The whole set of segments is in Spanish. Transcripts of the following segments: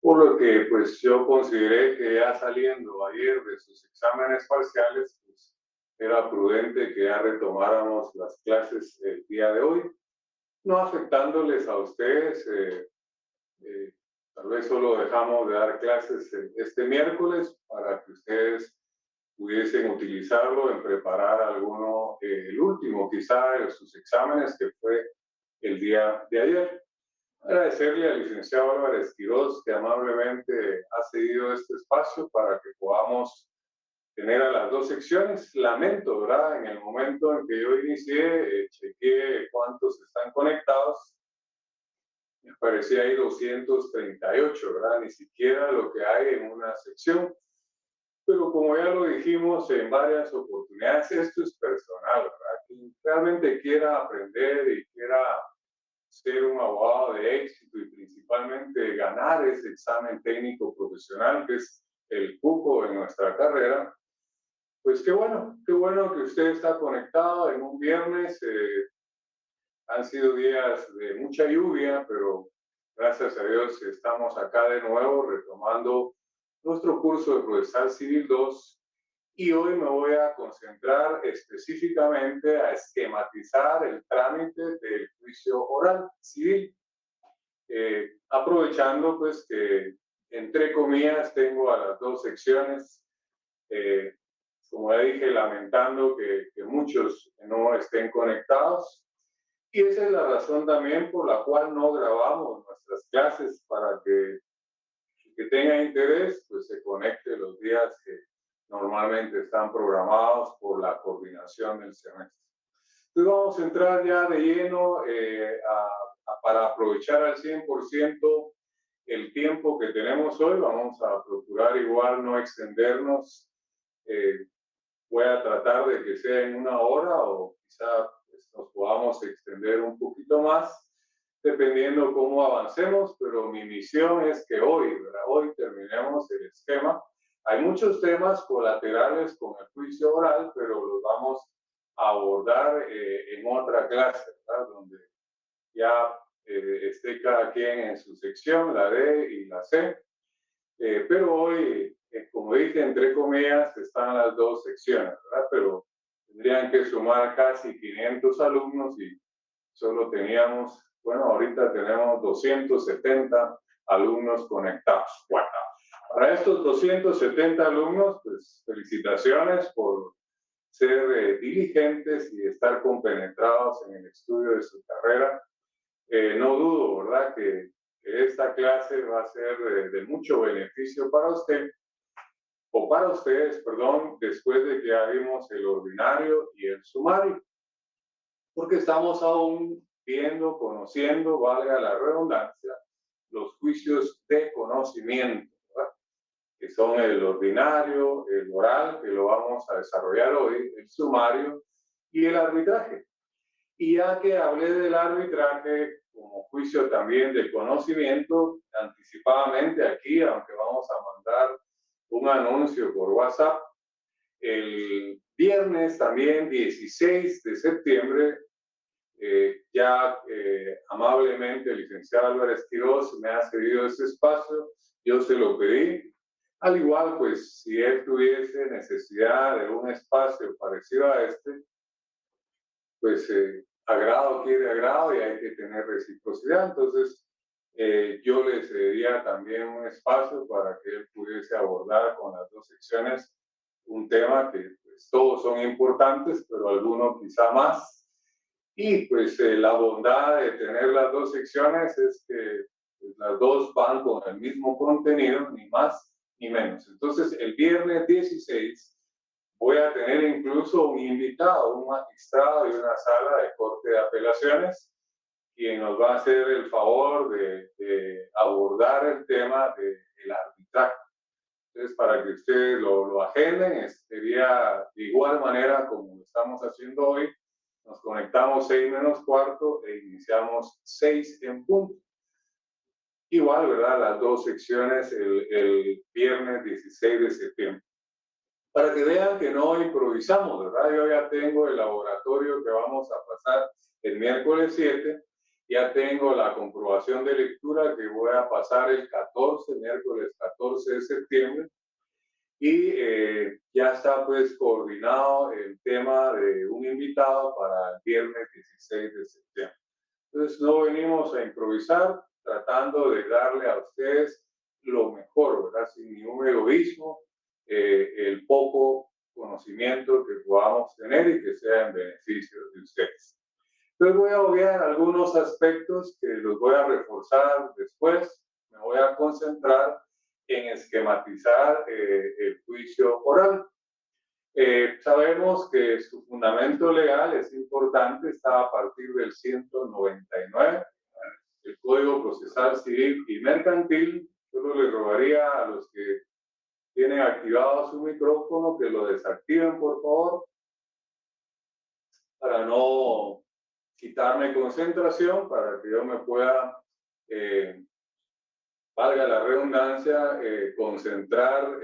por lo que pues yo consideré que ya saliendo ayer de sus exámenes parciales, pues era prudente que ya retomáramos las clases el día de hoy, no afectándoles a ustedes. Eh, Tal vez solo dejamos de dar clases este miércoles para que ustedes pudiesen utilizarlo en preparar alguno, el último quizá de sus exámenes, que fue el día de ayer. Agradecerle al licenciado Álvarez Quiroz que amablemente ha cedido este espacio para que podamos tener a las dos secciones. Lamento, ¿verdad? En el momento en que yo inicié, chequeé cuántos están conectados. Me parecía ahí 238, ¿verdad? Ni siquiera lo que hay en una sección. Pero como ya lo dijimos en varias oportunidades, esto es personal, ¿verdad? Quien realmente quiera aprender y quiera ser un abogado de éxito y principalmente ganar ese examen técnico profesional que es el cupo en nuestra carrera, pues qué bueno que usted está conectado en un viernes. Han sido días de mucha lluvia, pero gracias a Dios estamos acá de nuevo retomando nuestro curso de Procesal Civil 2 y hoy me voy a concentrar específicamente a esquematizar el trámite del juicio oral civil, aprovechando pues que entre comillas tengo a las dos secciones, eh, como ya dije, lamentando que muchos no estén conectados. Y esa es la razón también por la cual no grabamos nuestras clases, para que el que tenga interés pues se conecte los días que normalmente están programados por la coordinación del semestre. Entonces vamos a entrar ya de lleno para aprovechar al 100% el tiempo que tenemos hoy. Vamos a procurar igual no extendernos. eh, Voy a tratar de que sea en una hora o quizá pues, nos podamos extender un poquito más, dependiendo cómo avancemos, pero mi misión es que hoy, ¿verdad? Hoy terminemos el esquema. Hay muchos temas colaterales con el juicio oral, pero los vamos a abordar en otra clase, ¿verdad? Donde ya esté cada quien en su sección, la D y la C. Pero hoy, como dije, entre comillas, están las dos secciones, ¿verdad? Pero tendrían que sumar casi 500 alumnos y solo teníamos, bueno, ahorita tenemos 270 alumnos conectados. Bueno, para estos 270 alumnos, pues felicitaciones por ser diligentes y estar compenetrados en el estudio de su carrera. No dudo, ¿verdad?, que esta clase va a ser de mucho beneficio para usted, o para ustedes, perdón, después de que ya vimos el ordinario y el sumario, porque estamos aún viendo, conociendo, valga la redundancia, los juicios de conocimiento, ¿verdad?, que son el ordinario, el oral, que lo vamos a desarrollar hoy, el sumario y el arbitraje. Y ya que hablé del arbitraje como juicio también de conocimiento, anticipadamente aquí, aunque vamos a mandar un anuncio por WhatsApp, el viernes también 16 de septiembre, amablemente el licenciado Álvarez Quiroz me ha cedido ese espacio, yo se lo pedí. Al igual, pues, si él tuviese necesidad de un espacio parecido a este, pues agrado quiere agrado y hay que tener reciprocidad. Entonces, yo le cedería también un espacio para que él pudiese abordar con las dos secciones un tema que pues, todos son importantes, pero algunos quizá más. Y pues la bondad de tener las dos secciones es que pues, las dos van con el mismo contenido, ni más ni menos. Entonces, el viernes 16 voy a tener incluso un invitado, un magistrado de una sala de corte de apelaciones, quien nos va a hacer el favor de abordar el tema del arbitraje. Entonces, para que ustedes lo agenden, sería de igual manera como lo estamos haciendo hoy. Nos conectamos 6 menos cuarto e iniciamos 6 en punto. Igual, ¿verdad? Las dos secciones el viernes 16 de septiembre. Para que vean que no improvisamos, ¿verdad? Yo ya tengo el laboratorio que vamos a pasar el miércoles 7 Ya tengo la comprobación de lectura que voy a pasar el 14, miércoles 14 de septiembre, y ya está pues coordinado el tema de un invitado para el viernes 16 de septiembre. Entonces no venimos a improvisar, tratando de darle a ustedes lo mejor, ¿verdad? Sin ningún egoísmo, el poco conocimiento que podamos tener y que sea en beneficio de ustedes. Entonces voy a obviar algunos aspectos que los voy a reforzar después. Me voy a concentrar en esquematizar el juicio oral. Sabemos que su fundamento legal es importante, está a partir del 199, el Código Procesal Civil y Mercantil. Solo le rogaría a los que tienen activado su micrófono que lo desactiven, por favor, para no quitarme concentración, para que yo me pueda, valga la redundancia, concentrar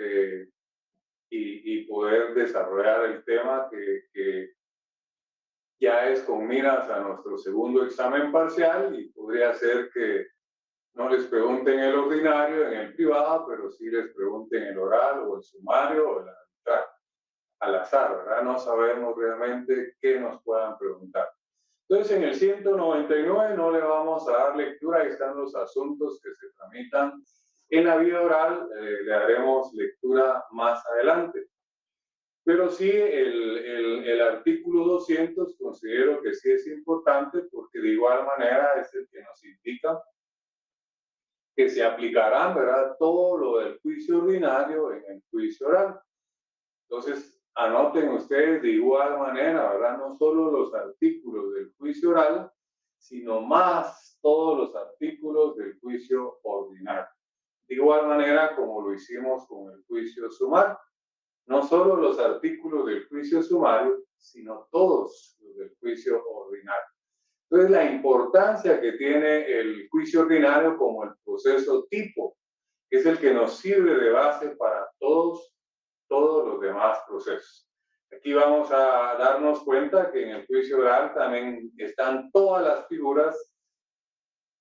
y poder desarrollar el tema que ya es con miras a nuestro segundo examen parcial, y podría ser que no les pregunten el ordinario en el privado, pero sí les pregunten el oral o el sumario o el arbitral. Al azar, ¿verdad? No sabemos realmente qué nos puedan preguntar. Entonces, en el 199 no le vamos a dar lectura, ahí están los asuntos que se tramitan en la vía oral, le daremos lectura más adelante. Pero sí, el artículo 200 considero que sí es importante, porque de igual manera es el que nos indica que se aplicarán, ¿verdad?, todo lo del juicio ordinario en el juicio oral. Entonces, anoten ustedes de igual manera, ¿verdad?, no solo los artículos del juicio oral, sino más todos los artículos del juicio ordinario. De igual manera como lo hicimos con el juicio sumario. No solo los artículos del juicio sumario, sino todos los del juicio ordinario. Entonces, la importancia que tiene el juicio ordinario como el proceso tipo, que es el que nos sirve de base para todos los demás procesos. Aquí vamos a darnos cuenta que en el juicio oral también están todas las figuras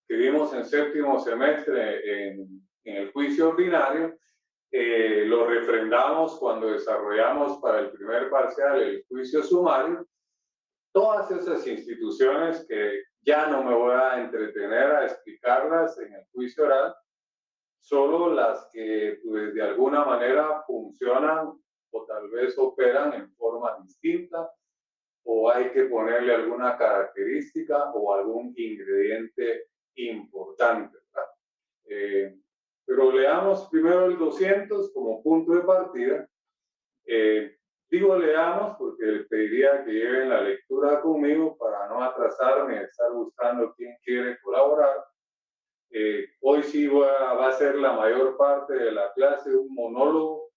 que vimos en séptimo semestre en el juicio ordinario. Lo refrendamos cuando desarrollamos para el primer parcial el juicio sumario. Todas esas instituciones que ya no me voy a entretener a explicarlas en el juicio oral, solo las que pues, de alguna manera funcionan o tal vez operan en forma distinta, o hay que ponerle alguna característica o algún ingrediente importante, ¿verdad? Pero leamos primero el 200 como punto de partida. Digo leamos porque les pediría que lleven la lectura conmigo para no atrasarme y estar buscando quién quiere colaborar. Hoy sí va a ser la mayor parte de la clase un monólogo,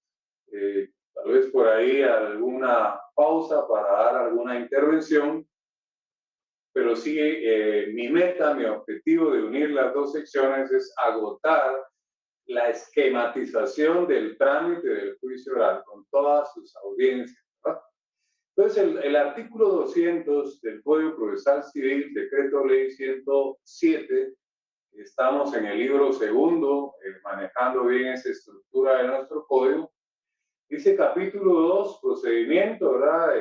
tal vez por ahí alguna pausa para dar alguna intervención, pero sí mi meta, mi objetivo de unir las dos secciones es agotar la esquematización del trámite del juicio oral con todas sus audiencias, ¿verdad? Entonces, el artículo 200 del Código Procesal Civil, Decreto Ley 107, estamos en el libro segundo, manejando bien esa estructura de nuestro código, dice capítulo 2, procedimiento, ¿verdad?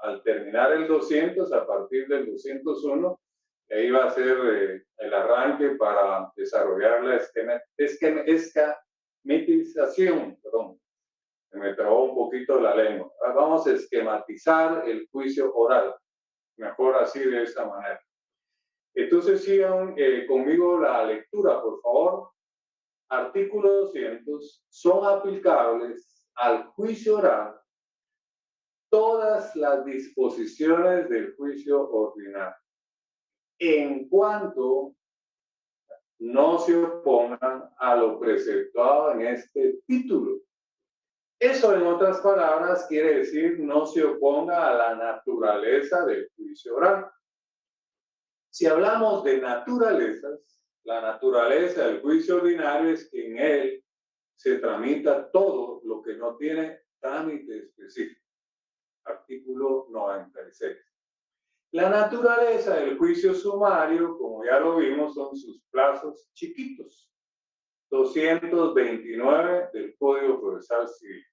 Al terminar el 200, a partir del 201, ahí va a ser el arranque para desarrollar la esquematización, perdón, se me trabó un poquito la lengua. Vamos a esquematizar el juicio oral, mejor así de esta manera. Entonces sigan conmigo la lectura, por favor. Artículo 200, son aplicables al juicio oral todas las disposiciones del juicio ordinario, en cuanto no se opongan a lo preceptuado en este título. Eso, en otras palabras, quiere decir no se oponga a la naturaleza del juicio oral. Si hablamos de naturalezas, la naturaleza del juicio ordinario es que en él se tramita todo lo que no tiene trámite específico. Artículo 96. La naturaleza del juicio sumario, como ya lo vimos, son sus plazos chiquitos. 229 del Código Procesal Civil.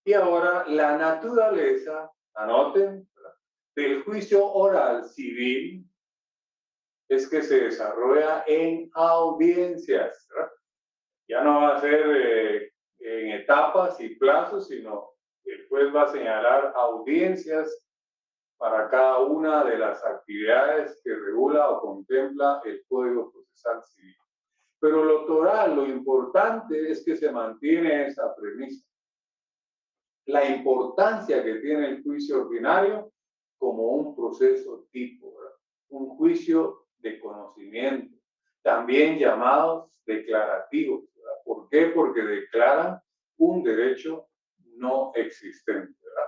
Y ahora la naturaleza, anoten, ¿verdad?, del juicio oral civil es que se desarrolla en audiencias, ¿verdad? Ya no va a ser en etapas y plazos, sino el juez va a señalar audiencias para cada una de las actividades que regula o contempla el Código Procesal Civil. Pero lo toral, lo importante es que se mantiene esa premisa. La importancia que tiene el juicio ordinario como un proceso tipo, ¿verdad?, un juicio de conocimiento, también llamados declarativos, ¿verdad? ¿Por qué? Porque declaran un derecho no existente, ¿verdad?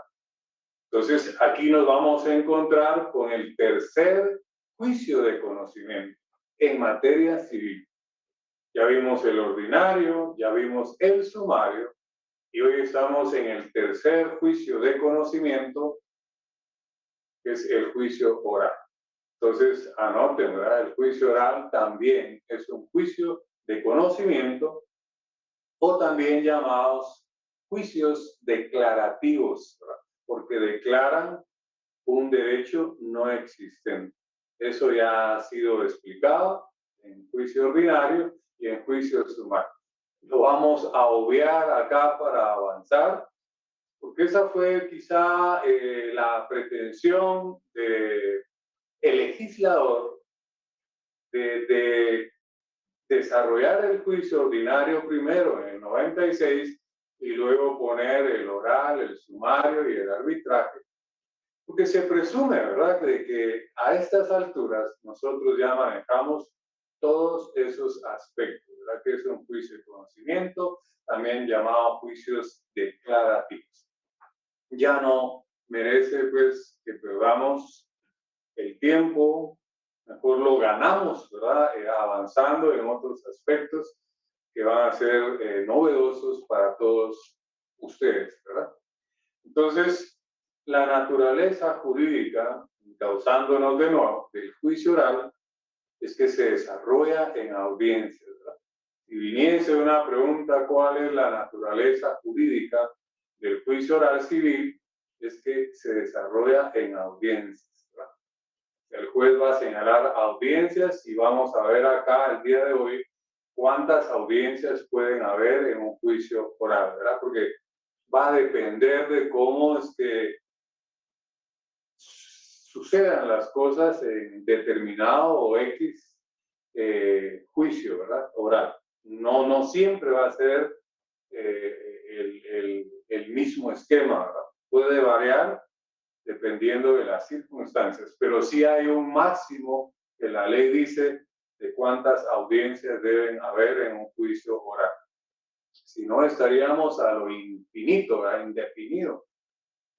Entonces, aquí nos vamos a encontrar con el tercer juicio de conocimiento en materia civil. Ya vimos el ordinario, ya vimos el sumario, y hoy estamos en el tercer juicio de conocimiento, que es el juicio oral. Entonces, anoten, ¿verdad? El juicio oral también es un juicio de conocimiento, o también llamados juicios declarativos, ¿verdad?, porque declaran un derecho no existente. Eso ya ha sido explicado en juicio ordinario y en juicio sumario. Lo vamos a obviar acá para avanzar, porque esa fue quizá la pretensión del legislador de desarrollar el juicio ordinario primero en el 96 y luego poner el oral, el sumario y el arbitraje. Porque se presume, ¿verdad?, de que a estas alturas nosotros ya manejamos todos esos aspectos, ¿verdad?, que es un juicio de conocimiento, también llamado juicios declarativos. Ya no merece, pues, que perdamos el tiempo, mejor lo ganamos, ¿verdad?, avanzando en otros aspectos que van a ser novedosos para todos ustedes, ¿verdad? Entonces, la naturaleza jurídica, causándonos de nuevo, del juicio oral, es que se desarrolla en audiencias, ¿verdad? Si viniese una pregunta, ¿cuál es la naturaleza jurídica del juicio oral civil? Es que se desarrolla en audiencias, ¿verdad? El juez va a señalar audiencias y vamos a ver acá el día de hoy cuántas audiencias pueden haber en un juicio oral, ¿verdad? Porque va a depender de cómo es que sucedan las cosas en determinado o X juicio, ¿verdad?, oral. No siempre va a ser el mismo esquema, ¿verdad? Puede variar dependiendo de las circunstancias, pero sí hay un máximo que la ley dice de cuántas audiencias deben haber en un juicio oral. Si no, estaríamos a lo infinito, ¿verdad?, indefinido,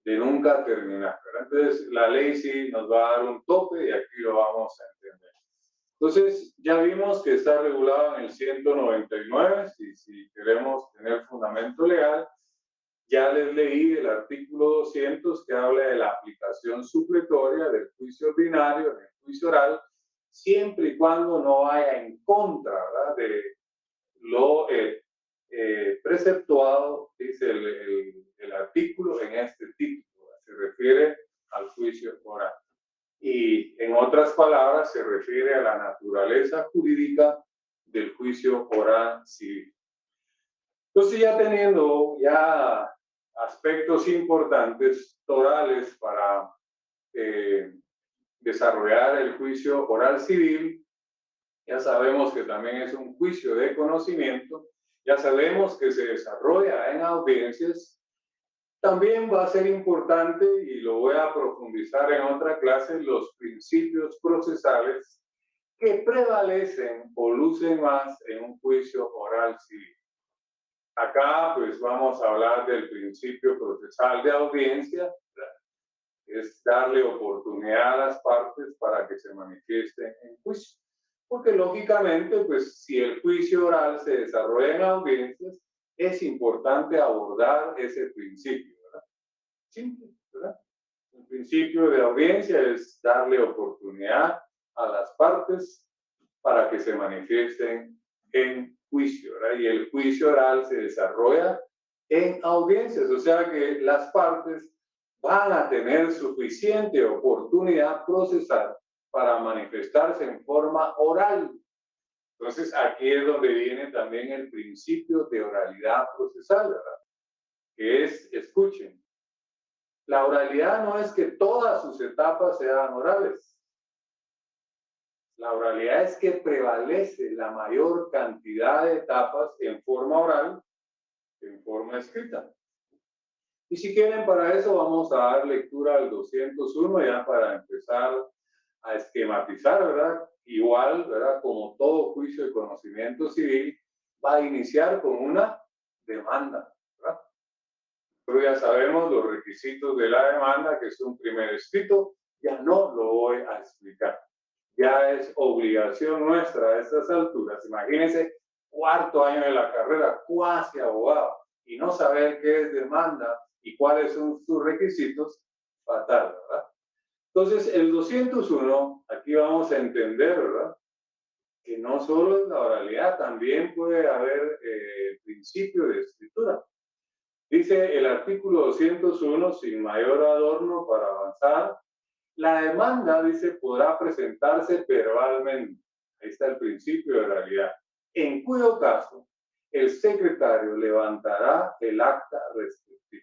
de nunca terminar, ¿verdad? Entonces, la ley sí nos va a dar un tope y aquí lo vamos a entender. Entonces, ya vimos que está regulado en el 199, si queremos tener fundamento legal. Ya les leí el artículo 200 que habla de la aplicación supletoria del juicio ordinario en el juicio oral, siempre y cuando no vaya en contra, ¿verdad?, de lo preceptuado, dice el artículo en este título. Se refiere al juicio oral. Y en otras palabras, se refiere a la naturaleza jurídica del juicio oral civil. Entonces, ya teniendo ya aspectos importantes, torales para desarrollar el juicio oral civil, ya sabemos que también es un juicio de conocimiento, ya sabemos que se desarrolla en audiencias. También va a ser importante, y lo voy a profundizar en otra clase, los principios procesales que prevalecen o lucen más en un juicio oral civil. Acá, pues, vamos a hablar del principio procesal de audiencia, ¿verdad?, es darle oportunidad a las partes para que se manifiesten en juicio. Porque, lógicamente, pues, si el juicio oral se desarrolla en audiencias, es importante abordar ese principio, ¿verdad? Simple, ¿verdad? El principio de audiencia es darle oportunidad a las partes para que se manifiesten en juicio, ¿verdad? Y el juicio oral se desarrolla en audiencias, o sea que las partes van a tener suficiente oportunidad procesal para manifestarse en forma oral. Entonces, aquí es donde viene también el principio de oralidad procesal, ¿verdad? Que es, escuchen, la oralidad no es que todas sus etapas sean orales. La oralidad es que prevalece la mayor cantidad de etapas en forma oral que en forma escrita. Y si quieren, para eso vamos a dar lectura al 201 ya para empezar a esquematizar, ¿verdad? Igual, ¿verdad? Como todo juicio de conocimiento civil, va a iniciar con una demanda, ¿verdad? Pero ya sabemos los requisitos de la demanda, que es un primer escrito, ya no lo voy a explicar. Ya es obligación nuestra a estas alturas. Imagínense, cuarto año de la carrera, cuasi abogado, y no saber qué es demanda y cuáles son sus requisitos, fatal, ¿verdad? Entonces, el 201, aquí vamos a entender, ¿verdad? Que no solo es la oralidad, también puede haber principio de escritura. Dice el artículo 201, sin mayor adorno para avanzar, la demanda, dice, podrá presentarse verbalmente. Ahí está el principio de oralidad. En cuyo caso, el secretario levantará el acta restrictiva.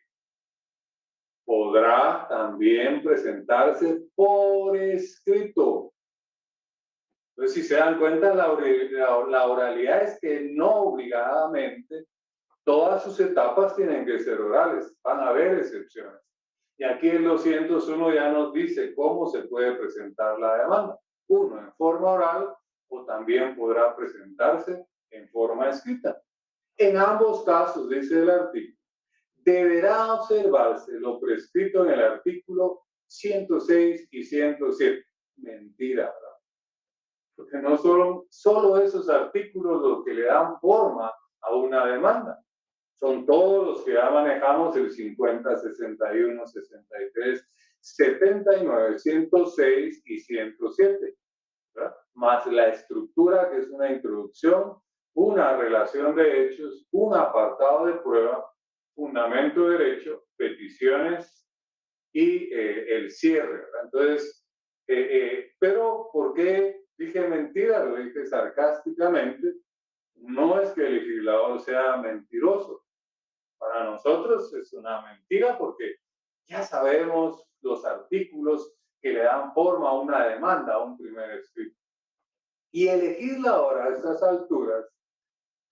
Podrá también presentarse por escrito. Entonces, si se dan cuenta, la oralidad es que no obligadamente todas sus etapas tienen que ser orales, van a haber excepciones. Y aquí el 201 ya nos dice cómo se puede presentar la demanda. Uno, en forma oral o también podrá presentarse en forma escrita. En ambos casos, dice el artículo, deberá observarse lo prescrito en el artículo 106 y 107. Mentira, ¿verdad? Porque no solo esos artículos los que le dan forma a una demanda. Son todos los que ya manejamos, el 50, 61, 63, 79, 106 y 107, ¿verdad? Más la estructura, que es una introducción, una relación de hechos, un apartado de prueba, fundamento de derecho, peticiones y el cierre, ¿verdad? Entonces, pero ¿por qué dije mentira? Lo dije sarcásticamente. No es que el legislador sea mentiroso. Para nosotros es una mentira porque ya sabemos los artículos que le dan forma a una demanda, a un primer escrito. Y el legislador a estas alturas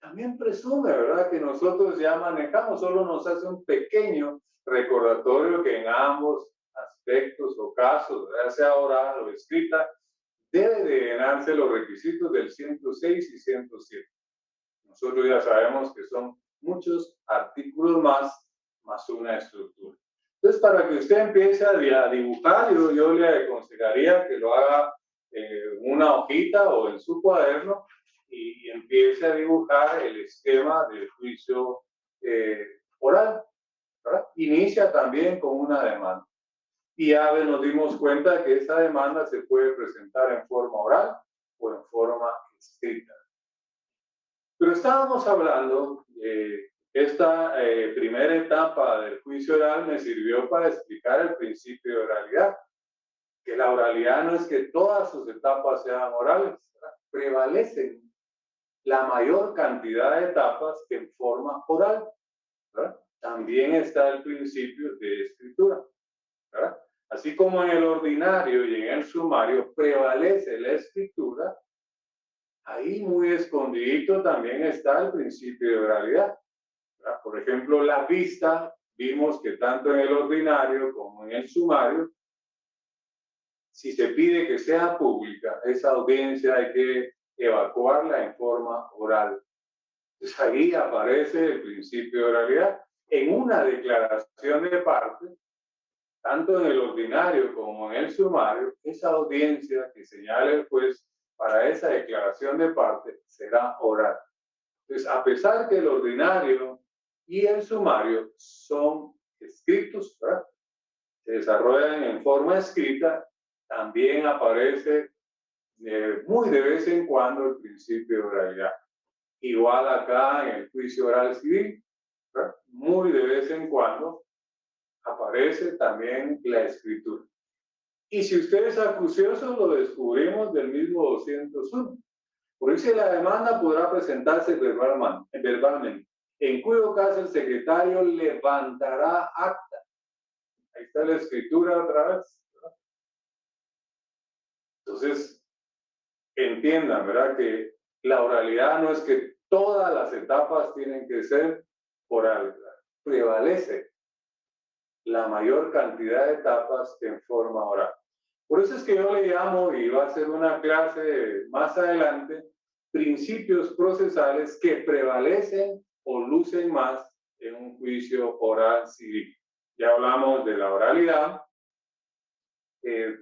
también presume, ¿verdad?, que nosotros ya manejamos, solo nos hace un pequeño recordatorio que en ambos aspectos o casos, ya sea oral o escrita, debe de llenarse los requisitos del 106 y 107. Nosotros ya sabemos que son muchos artículos más una estructura. Entonces, para que usted empiece a dibujar, yo le aconsejaría que lo haga en una hojita o en su cuaderno y empiece a dibujar el esquema del juicio oral, ¿verdad? Inicia también con una demanda. Y ya nos dimos cuenta que esa demanda se puede presentar en forma oral o en forma escrita. Pero estábamos hablando, esta primera etapa del juicio oral me sirvió para explicar el principio de oralidad, que la oralidad no es que todas sus etapas sean orales, ¿verdad? Prevalecen la mayor cantidad de etapas en forma oral, ¿verdad? También está el principio de escritura, ¿verdad? Así como en el ordinario y en el sumario prevalece la escritura, ahí muy escondidito también está el principio de oralidad, ¿verdad? Por ejemplo, la vista, vimos que tanto en el ordinario como en el sumario, si se pide que sea pública, esa audiencia hay que evacuarla en forma oral. Entonces ahí aparece el principio de oralidad. En una declaración de parte, tanto en el ordinario como en el sumario, esa audiencia que señala el juez para esa declaración de parte será oral. Entonces, a pesar que el ordinario y el sumario son escritos, ¿verdad?, se desarrollan en forma escrita, también aparece muy de vez en cuando el principio de oralidad. Igual acá en el juicio oral civil, ¿verdad? Muy de vez en cuando aparece también la escritura. Y si usted es acucioso, lo descubrimos del mismo 201. Por eso la demanda podrá presentarse verbalmente, en cuyo caso el secretario levantará acta. Ahí está la escritura otra vez, ¿verdad? Entonces, entiendan, ¿verdad? Que la oralidad no es que todas las etapas tienen que ser orales. Prevalece la mayor cantidad de etapas en forma oral. Por eso es que yo le llamo, y va a ser una clase más adelante, principios procesales que prevalecen o lucen más en un juicio oral civil. Ya hablamos de la oralidad.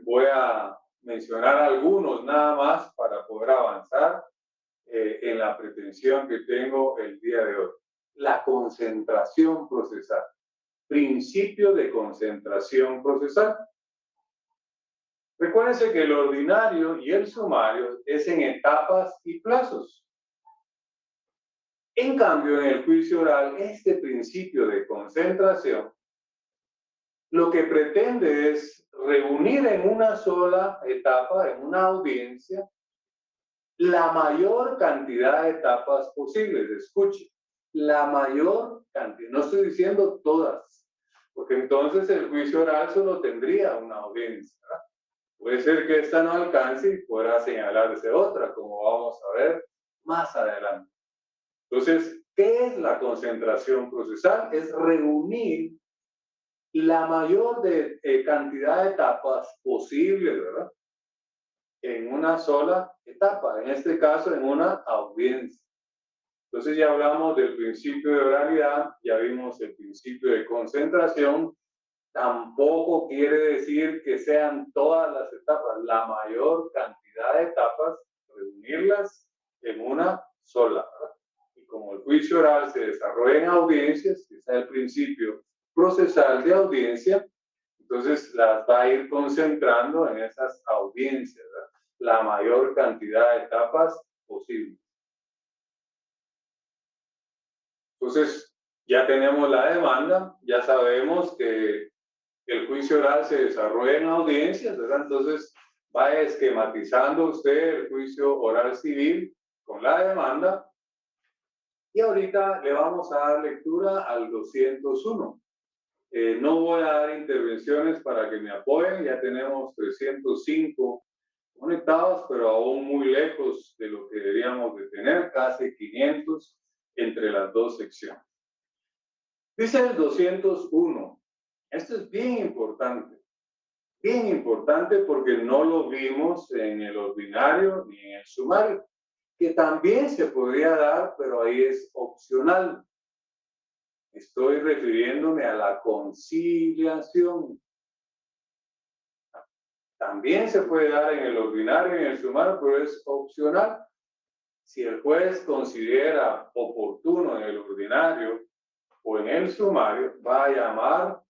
Voy a mencionar algunos nada más para poder avanzar en la pretensión que tengo el día de hoy. La concentración procesal. Principio de concentración procesal. Recuérdense que el ordinario y el sumario es en etapas y plazos. En cambio, en el juicio oral, este principio de concentración lo que pretende es reunir en una sola etapa, en una audiencia, la mayor cantidad de etapas posibles. Escuche, la mayor cantidad, no estoy diciendo todas, porque entonces el juicio oral solo tendría una audiencia, ¿verdad? Puede ser que esta no alcance y podrá señalarse otra, como vamos a ver más adelante. Entonces, ¿qué es la concentración procesal? Es reunir la mayor cantidad de etapas posibles, ¿verdad? En una sola etapa, en este caso en una audiencia. Entonces ya hablamos del principio de oralidad, ya vimos el principio de concentración. Tampoco quiere decir que sean todas las etapas, la mayor cantidad de etapas, reunirlas en una sola, ¿verdad? Y como el juicio oral se desarrolla en audiencias, que es el principio procesal de audiencia, entonces las va a ir concentrando en esas audiencias, ¿verdad? La mayor cantidad de etapas posible. Entonces, ya tenemos la demanda, ya sabemos que el juicio oral se desarrolla en audiencias, ¿verdad? Entonces, va esquematizando usted el juicio oral civil con la demanda. Y ahorita le vamos a dar lectura al 201. No voy a dar intervenciones para que me apoyen, ya tenemos 305 conectados, pero aún muy lejos de lo que deberíamos de tener, casi 500 entre las dos secciones. Dice el 201, esto es bien importante porque no lo vimos en el ordinario ni en el sumario, que también se podría dar, pero ahí es opcional. Estoy refiriéndome a la conciliación. También se puede dar en el ordinario y en el sumario, pero es opcional. Si el juez considera oportuno en el ordinario o en el sumario, va a llamar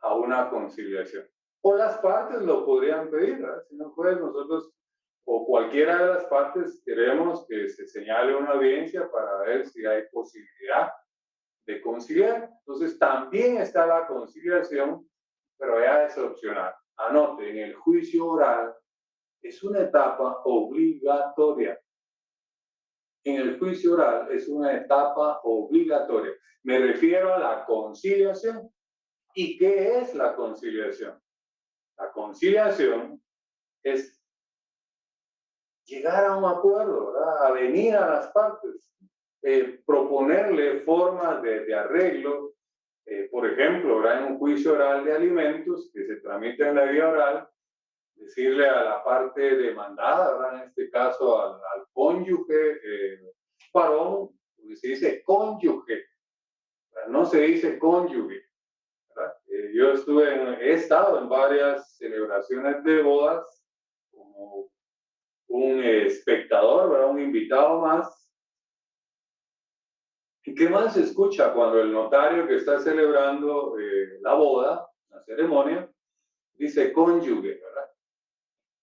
a una conciliación. O las partes lo podrían pedir, ¿verdad? Si no, pues nosotros o cualquiera de las partes queremos que se señale una audiencia para ver si hay posibilidad de conciliar. Entonces también está la conciliación, pero ya es opcional. Anote, en el juicio oral es una etapa obligatoria. En el juicio oral es una etapa obligatoria. Me refiero a la conciliación. ¿Y qué es la conciliación? La conciliación es llegar a un acuerdo, ¿verdad? A venir a las partes, proponerle formas de arreglo. Por ejemplo, ¿verdad? En un juicio oral de alimentos que se tramita en la vía oral, decirle a la parte demandada, ¿verdad? En este caso al cónyuge varón, se dice cónyuge, ¿verdad? No se dice cónyuge. Yo he estado en varias celebraciones de bodas como un espectador, ¿verdad? Un invitado más. ¿Y qué más se escucha cuando el notario que está celebrando la boda, la ceremonia, dice cónyuge, ¿verdad?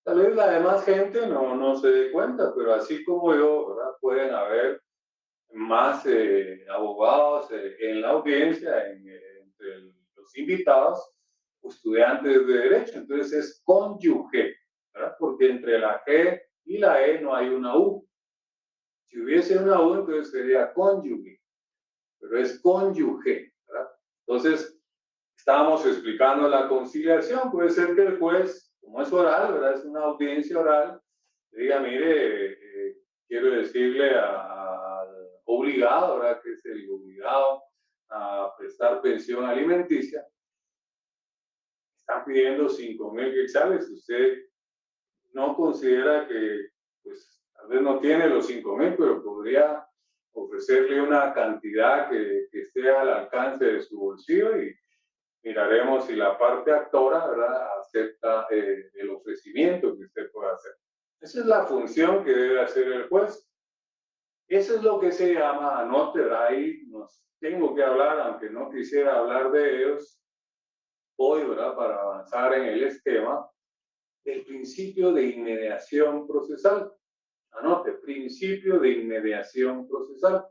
Tal vez la demás gente no se dé cuenta, pero así como yo, ¿verdad? Pueden haber más abogados en la audiencia, entre los invitados, estudiantes de derecho. Entonces es cónyuge, ¿verdad? Porque entre la G y la E no hay una U. Si hubiese una U, entonces sería cónyuge, pero es cónyuge, ¿verdad? Entonces, estábamos explicando la conciliación. Puede ser que el juez, como es oral, ¿verdad? Es una audiencia oral, diga, mire, quiero decirle al obligado, ¿verdad? Que es el obligado a prestar pensión alimenticia, están pidiendo 5,000 quetzales. Usted no considera que, pues, tal vez no tiene los 5,000, pero podría ofrecerle una cantidad que esté al alcance de su bolsillo y miraremos si la parte actora, ¿verdad?, acepta el ofrecimiento que usted pueda hacer. Esa es la función que debe hacer el juez. Eso es lo que se llama, anote, ahí nos tengo que hablar, aunque no quisiera hablar de ellos hoy, ¿verdad?, para avanzar en el esquema, el principio de inmediación procesal. Anote, principio de inmediación procesal,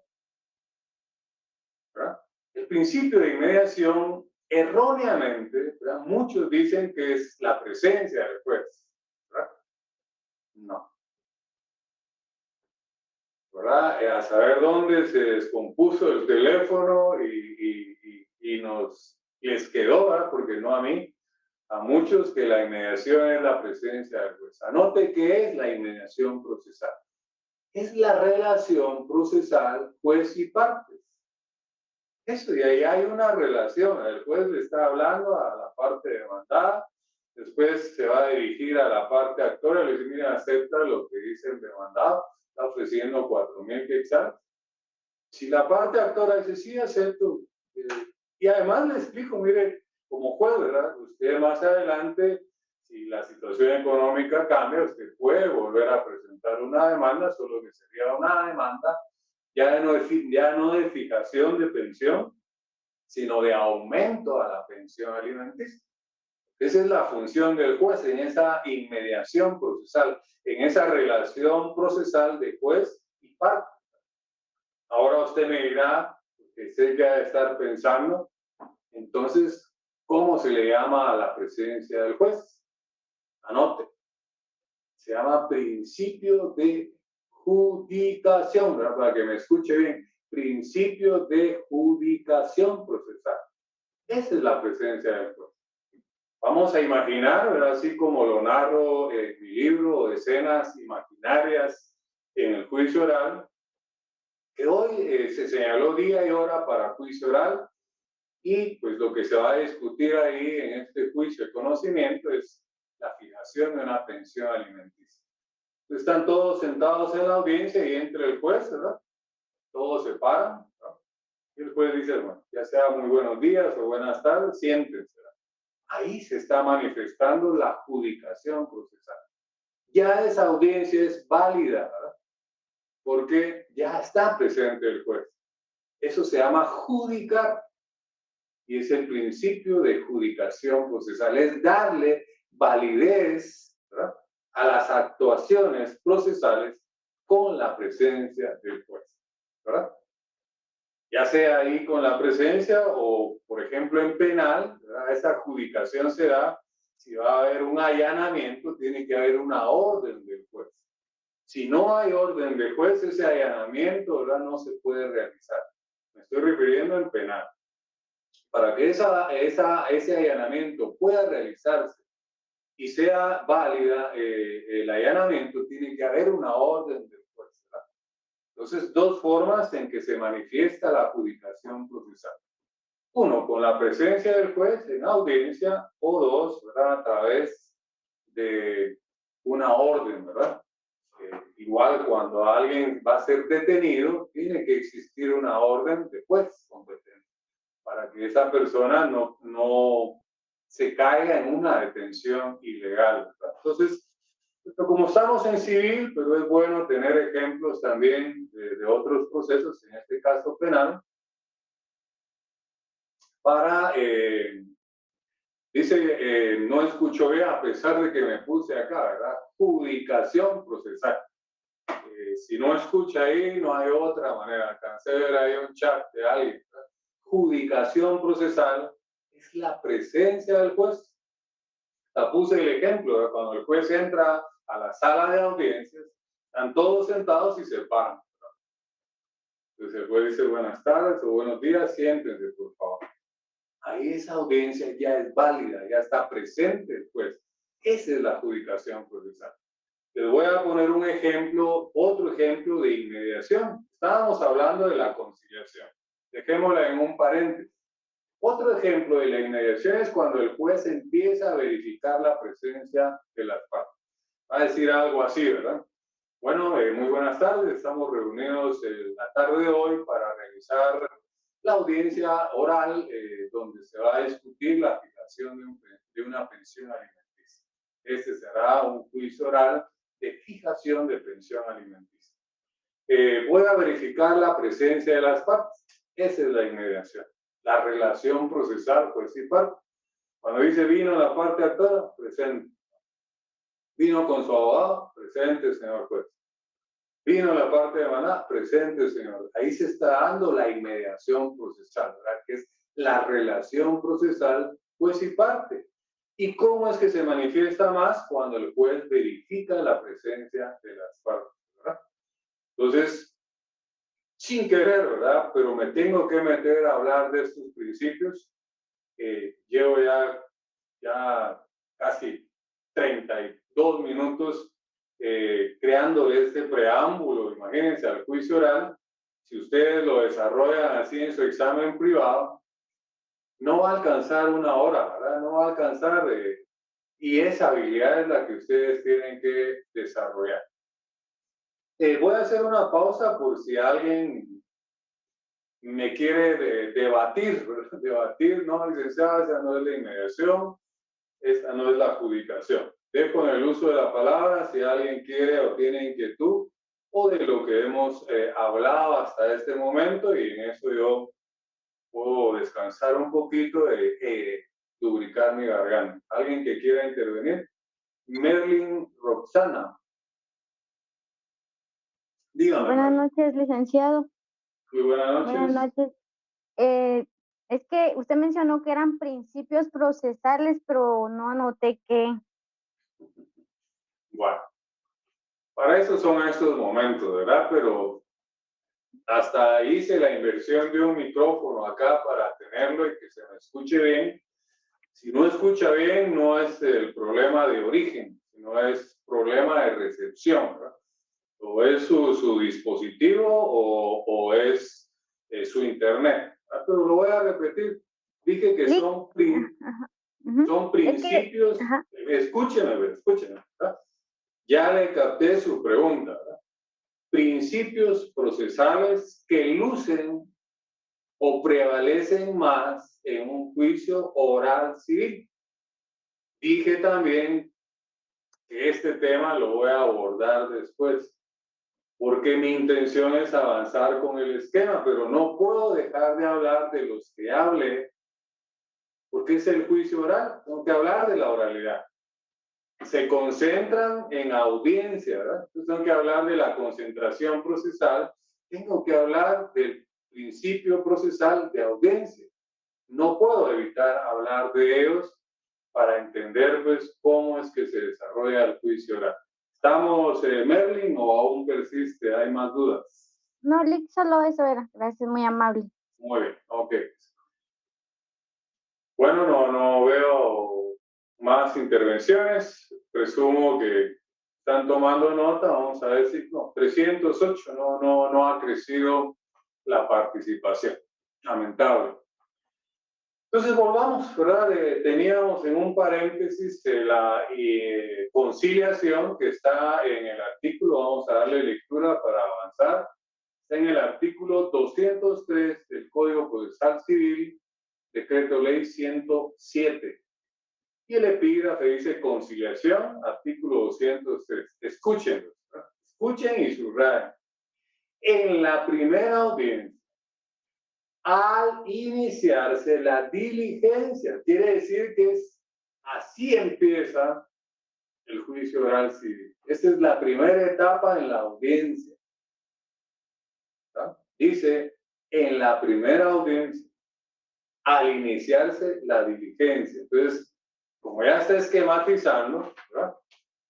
¿verdad? El principio de inmediación, erróneamente, ¿verdad? Muchos dicen que es la presencia del juez, ¿verdad? No, ¿verdad? A saber dónde se descompuso el teléfono y les quedó, ¿verdad? Porque no a mí, a muchos, que la inmediación es la presencia del juez. Anote qué es la inmediación procesal. Es la relación procesal juez y partes. Eso, y ahí hay una relación. El juez le está hablando a la parte demandada, después se va a dirigir a la parte actora y le dice, mira, acepta lo que dice el demandado, está ofreciendo 4,000 quetzales. Si la parte actora dice, sí, acepto, y además le explico, mire, como juez, ¿verdad? Usted más adelante, si la situación económica cambia, usted puede volver a presentar una demanda, solo que sería una demanda ya no de fijación de pensión, sino de aumento a la pensión alimenticia. Esa es la función del juez en esa inmediación procesal, en esa relación procesal de juez y parte. Ahora usted me dirá, que usted ya debe estar pensando, entonces, ¿cómo se le llama a la presencia del juez? Anote, se llama principio de judicación, ¿verdad? Para que me escuche bien, principio de judicación procesal. Esa es la presencia del juez. Vamos a imaginar, ¿verdad? Así como lo narro en mi libro, escenas imaginarias en el juicio oral, que hoy se señaló día y hora para juicio oral y pues lo que se va a discutir ahí en este juicio de conocimiento es la fijación de una pensión alimenticia. Están todos sentados en la audiencia y entra el juez, ¿verdad? Todos se paran, ¿no? Y el juez dice, bueno, ya sea muy buenos días o buenas tardes, siéntense. Ahí se está manifestando la adjudicación procesal. Ya esa audiencia es válida, ¿verdad? Porque ya está presente el juez. Eso se llama judicar y es el principio de judicación procesal, es darle validez, ¿verdad?, a las actuaciones procesales con la presencia del juez, ¿verdad? Ya sea ahí con la presencia o, por ejemplo, en penal, ¿verdad? Esa adjudicación se da si va a haber un allanamiento, tiene que haber una orden del juez. Si no hay orden del juez, ese allanamiento, ¿verdad?, no se puede realizar. Me estoy refiriendo en penal. Para que ese allanamiento pueda realizarse y sea válida el allanamiento, tiene que haber una orden del juez, ¿verdad? Entonces, dos formas en que se manifiesta la adjudicación procesal. Uno, con la presencia del juez en audiencia, o dos, ¿verdad?, a través de una orden, ¿verdad? Igual cuando alguien va a ser detenido, tiene que existir una orden de juez competente para que esa persona no se caiga en una detención ilegal, ¿verdad? Entonces, como estamos en civil, pero es bueno tener ejemplos también de otros procesos, en este caso penal, para Dice, no escucho bien a pesar de que me puse acá, ¿verdad? Judicación procesal. Si no escucha ahí, no hay otra manera. Alcancé a ver ahí un chat de alguien, ¿verdad? Judicación procesal es la presencia del juez. La puse el ejemplo, ¿verdad? Cuando el juez entra a la sala de audiencias, están todos sentados y se paran. Entonces el juez dice buenas tardes o buenos días, siéntense por favor. Ahí esa audiencia ya es válida, ya está presente el juez. Esa es la adjudicación procesal. Les voy a poner un ejemplo, otro ejemplo de inmediación. Estábamos hablando de la conciliación. Dejémosla en un paréntesis. Otro ejemplo de la inmediación es cuando el juez empieza a verificar la presencia de las partes. Va a decir algo así, ¿verdad? Bueno, muy buenas tardes. Estamos reunidos la tarde de hoy para realizar la audiencia oral donde se va a discutir la fijación de una pensión alimenticia. Este será un juicio oral de fijación de pensión alimenticia. Voy a verificar la presencia de las partes. Esa es la inmediación. La relación procesal, pues y parte. Cuando dice vino la parte actora, presente. Vino con su abogado, presente, señor juez. Vino la parte de maná, presente, señor. Ahí se está dando la inmediación procesal, ¿verdad? Que es la relación procesal, juez y parte. ¿Y cómo es que se manifiesta más? Cuando el juez verifica la presencia de las partes, ¿verdad? Entonces, sin querer, ¿verdad? Pero me tengo que meter a hablar de estos principios. Llevo ya casi 32 minutos creando este preámbulo, imagínense, al juicio oral. Si ustedes lo desarrollan así en su examen privado, no va a alcanzar una hora, ¿verdad? No va a alcanzar, y esa habilidad es la que ustedes tienen que desarrollar. Voy a hacer una pausa por si alguien me quiere debatir, ¿verdad? Debatir, no, licenciada, esa no es la inmediación, esta no es la adjudicación. Dejo en el uso de la palabra si alguien quiere o tiene inquietud o de lo que hemos hablado hasta este momento, y en eso yo puedo descansar un poquito de lubricar mi garganta. ¿Alguien que quiera intervenir? Merlin Roxana. Dígame. Buenas noches, licenciado. Muy buenas noches. Buenas noches. Es que usted mencionó que eran principios procesales, pero no anoté qué. Bueno, para eso son estos momentos, ¿verdad? Pero hasta hice la inversión de un micrófono acá para tenerlo y que se me escuche bien. Si no escucha bien, no es el problema de origen, sino es problema de recepción, ¿verdad? O es su dispositivo o es su internet. Pero lo voy a repetir. Dije que son principios. Escúcheme, ¿verdad? Ya le capté su pregunta, ¿verdad? Principios procesales que lucen o prevalecen más en un juicio oral civil. Dije también que este tema lo voy a abordar después, porque mi intención es avanzar con el esquema, pero no puedo dejar de hablar de los que hablé, porque es el juicio oral, tengo que hablar de la oralidad. Se concentran en audiencia, ¿verdad? Entonces tengo que hablar de la concentración procesal, tengo que hablar del principio procesal de audiencia. No puedo evitar hablar de ellos para entender, pues, cómo es que se desarrolla el juicio oral. ¿Estamos, Merlin, o aún persiste? ¿Hay más dudas? No, Lick, solo eso era. Gracias, muy amable. Muy bien, ok. Bueno, no veo más intervenciones. Presumo que están tomando nota. Vamos a ver si no, 308 no ha crecido la participación. Lamentable. Entonces volvamos, ¿verdad? Teníamos en un paréntesis la conciliación que está en el artículo, vamos a darle lectura para avanzar, está en el artículo 203 del Código Procesal Civil, Decreto Ley 107. Y el epígrafe dice conciliación, artículo 203. Escúchenlo, ¿verdad? Escuchen y subrayen. En la primera audiencia, al iniciarse la diligencia, quiere decir que es Así empieza el juicio oral civil. Esta es la primera etapa en la audiencia. ¿Tá? Dice, en la primera audiencia, al iniciarse la diligencia. Entonces, como ya está esquematizando, ¿verdad?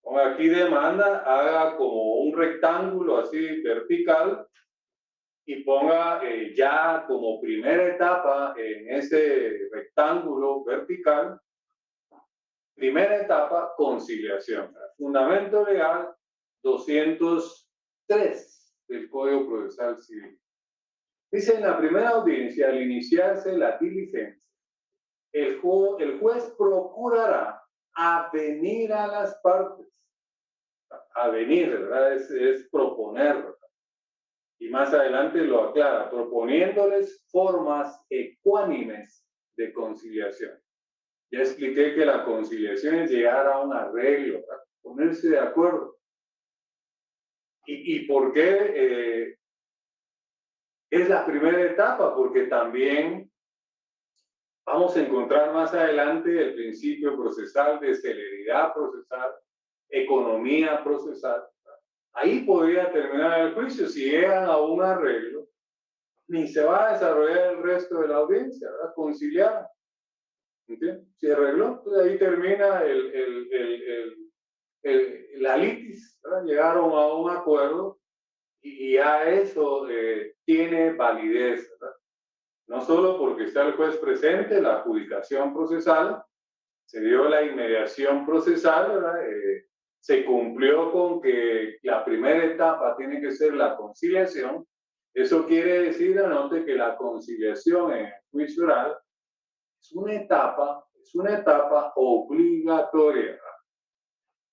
Ponga aquí demanda, haga como un rectángulo así vertical y ponga ya como primera etapa en ese rectángulo vertical, primera etapa, conciliación. Fundamento legal 203 del Código Procesal Civil. Dice, en la primera audiencia, al iniciarse la diligencia, el juez procurará avenir a las partes. Avenir, ¿verdad? Es proponer, ¿verdad? Y más adelante lo aclara, proponiéndoles formas ecuánimes de conciliación. Ya expliqué que la conciliación es llegar a un arreglo, ¿verdad? Ponerse de acuerdo. ¿Y por qué es la primera etapa? Porque también vamos a encontrar más adelante el principio procesal de celeridad procesal, economía procesal. Ahí podría terminar el juicio. Si llegan a un arreglo, ni se va a desarrollar el resto de la audiencia, ¿verdad? Conciliar. ¿Entiendes? Si arregló, pues ahí termina la litis, ¿verdad? Llegaron a un acuerdo y ya eso tiene validez, ¿verdad? No solo porque está el juez presente, la adjudicación procesal, se dio la inmediación procesal, ¿verdad? Se cumplió con que la primera etapa tiene que ser la conciliación. Eso quiere decir, anote, que la conciliación en el juicio oral es una etapa obligatoria, ¿verdad?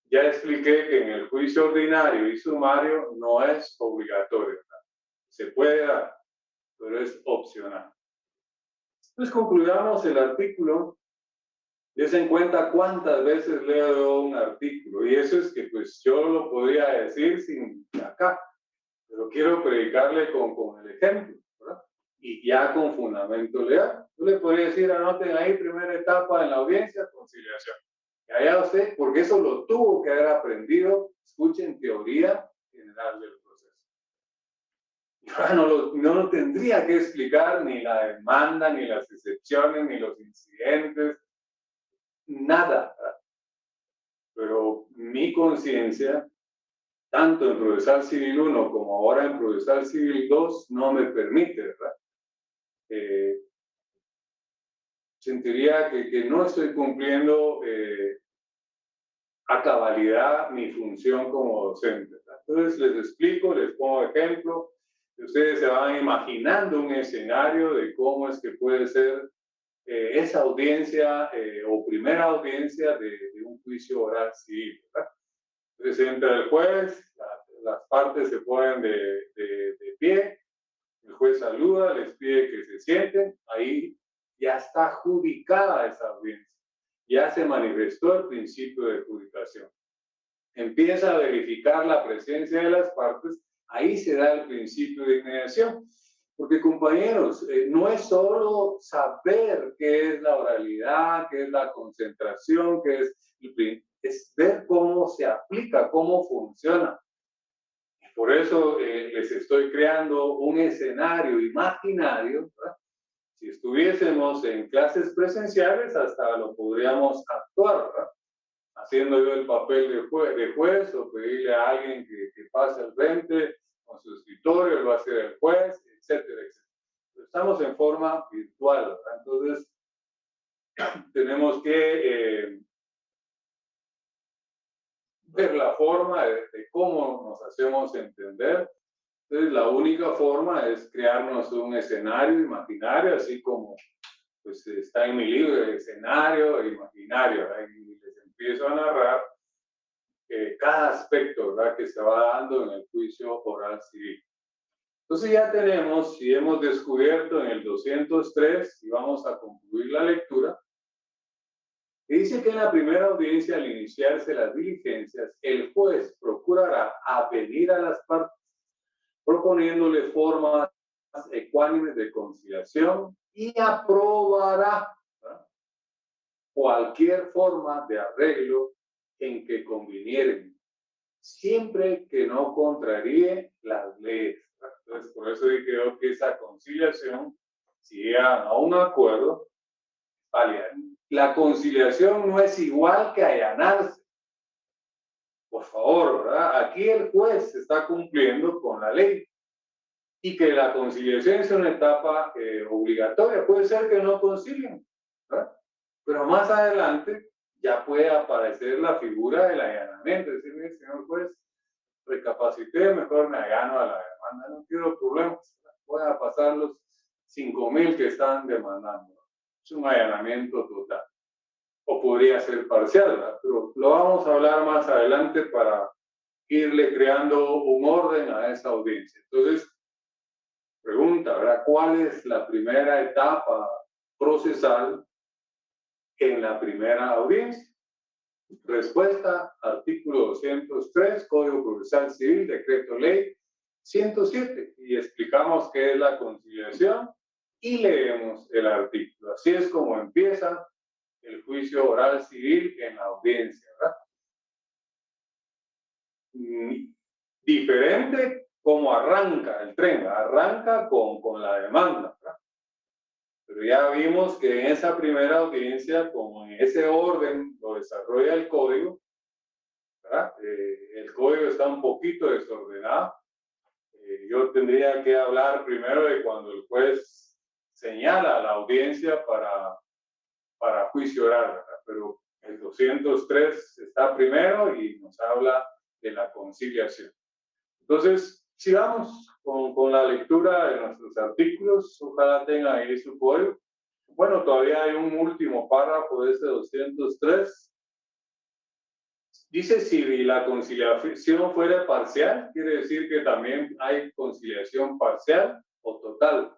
Ya expliqué que en el juicio ordinario y sumario no es obligatorio, ¿verdad? Se puede dar, pero es opcional. Entonces concluyamos el artículo. Des en cuenta cuántas veces leo un artículo, y eso es que pues yo lo podría decir sin acá, pero quiero predicarle con el ejemplo, ¿verdad? Y ya con fundamento legal. Yo le podría decir, anoten ahí, primera etapa en la audiencia, conciliación. Y allá usted, porque eso lo tuvo que haber aprendido, escuchen, teoría general del proceso. Yo no lo tendría que explicar ni la demanda, ni las excepciones, ni los incidentes, nada. Pero mi conciencia, tanto en Procesal Civil 1 como ahora en Procesal Civil 2, no me permite, ¿verdad? Sentiría que no estoy cumpliendo a cabalidad mi función como docente, ¿verdad? Entonces les explico, les pongo ejemplo, y ustedes se van imaginando un escenario de cómo es que puede ser esa audiencia o primera audiencia de un juicio oral civil, ¿verdad? Entonces entra el juez, las partes se ponen de pie, el juez saluda, les pide que se sienten, ahí ya está adjudicada esa audiencia, ya se manifestó el principio de adjudicación. Empieza a verificar la presencia de las partes, ahí se da el principio de inmediación. Porque compañeros, no es solo saber qué es la oralidad, qué es la concentración, es ver cómo se aplica, cómo funciona. Por eso les estoy creando un escenario imaginario, ¿verdad? Si estuviésemos en clases presenciales, hasta lo podríamos actuar, ¿verdad? Haciendo yo el papel de juez o pedirle a alguien que pase al frente con su escritorio, lo hace el juez, etcétera, etcétera. Pero estamos en forma virtual, ¿verdad? Entonces, tenemos que ver la forma de cómo nos hacemos entender. Entonces, la única forma es crearnos un escenario imaginario, así como pues, está en mi libro, el escenario imaginario, ¿verdad? Y les empiezo a narrar cada aspecto, ¿verdad?, que se va dando en el juicio oral civil. Entonces ya tenemos, y hemos descubierto en el 203, y vamos a concluir la lectura, que dice que en la primera audiencia, al iniciarse las diligencias, el juez procurará avenir a las partes, proponiéndole formas ecuánimes de conciliación y aprobará, ¿verdad?, cualquier forma de arreglo en que convinieren, siempre que no contraríe las leyes. Entonces, por eso creo que esa conciliación, si llegan a un acuerdo, vale, la conciliación no es igual que allanarse. Por favor, ¿verdad? Aquí el juez está cumpliendo con la ley y que la conciliación es una etapa obligatoria. Puede ser que no concilien, ¿verdad? Pero más adelante ya puede aparecer la figura del allanamiento. Es decir, señor juez, recapacité, mejor me allano a la demanda, no quiero problemas, voy a pasar los 5,000 que están demandando. Es un allanamiento total. O podría ser parcial, ¿verdad? Pero lo vamos a hablar más adelante para irle creando un orden a esa audiencia. Entonces, pregunta, ¿verdad? ¿Cuál es la primera etapa procesal en la primera audiencia? Respuesta, artículo 203, Código Procesal Civil, Decreto Ley 107. Y explicamos qué es la conciliación y leemos el artículo. Así es como empieza el juicio oral civil en la audiencia, ¿verdad? Diferente como arranca el tren, arranca con la demanda, ¿verdad? Pero ya vimos que en esa primera audiencia, como en ese orden lo desarrolla el código, ¿verdad? El código está un poquito desordenado. Yo tendría que hablar primero de cuando el juez señala a la audiencia para juicio oral, ¿verdad? Pero el 203 está primero y nos habla de la conciliación. Entonces, sigamos con la lectura de nuestros artículos. Ojalá tengan ahí su código. Bueno, todavía hay un último párrafo de este 203. Dice, si la conciliación fuera parcial, quiere decir que también hay conciliación parcial o total.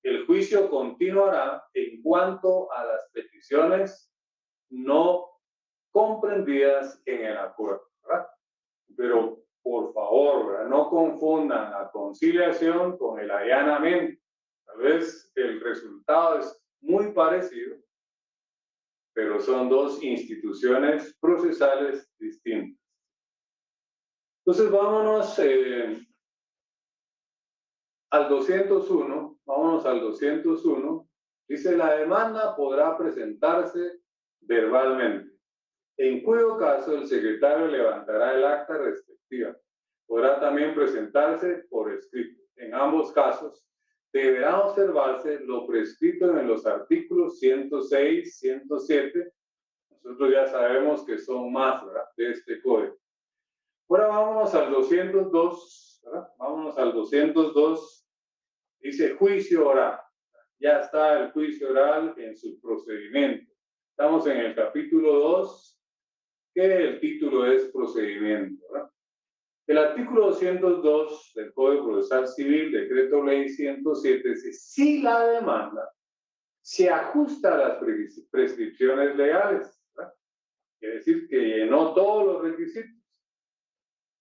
El juicio continuará en cuanto a las peticiones no comprendidas en el acuerdo, ¿verdad? Pero, por favor, ¿verdad? No confundan la conciliación con el allanamiento. Tal vez el resultado es muy parecido, pero son dos instituciones procesales distintas. Entonces, vámonos al 201. Vámonos al 201. Dice, la demanda podrá presentarse verbalmente, en cuyo caso el secretario levantará el acta respectiva. Podrá también presentarse por escrito. En ambos casos, deberá observarse lo prescrito en los artículos 106, 107. Nosotros ya sabemos que son más, ¿verdad?, de este código. Ahora vámonos al 202, ¿verdad? Vámonos al 202. Dice juicio oral. Ya está el juicio oral en su procedimiento. Estamos en el capítulo 2, que el título es procedimiento, ¿verdad? El artículo 202 del Código Procesal Civil, Decreto Ley 107, dice, si la demanda se ajusta a las prescripciones legales, ¿verdad? Quiere decir que llenó todos los requisitos,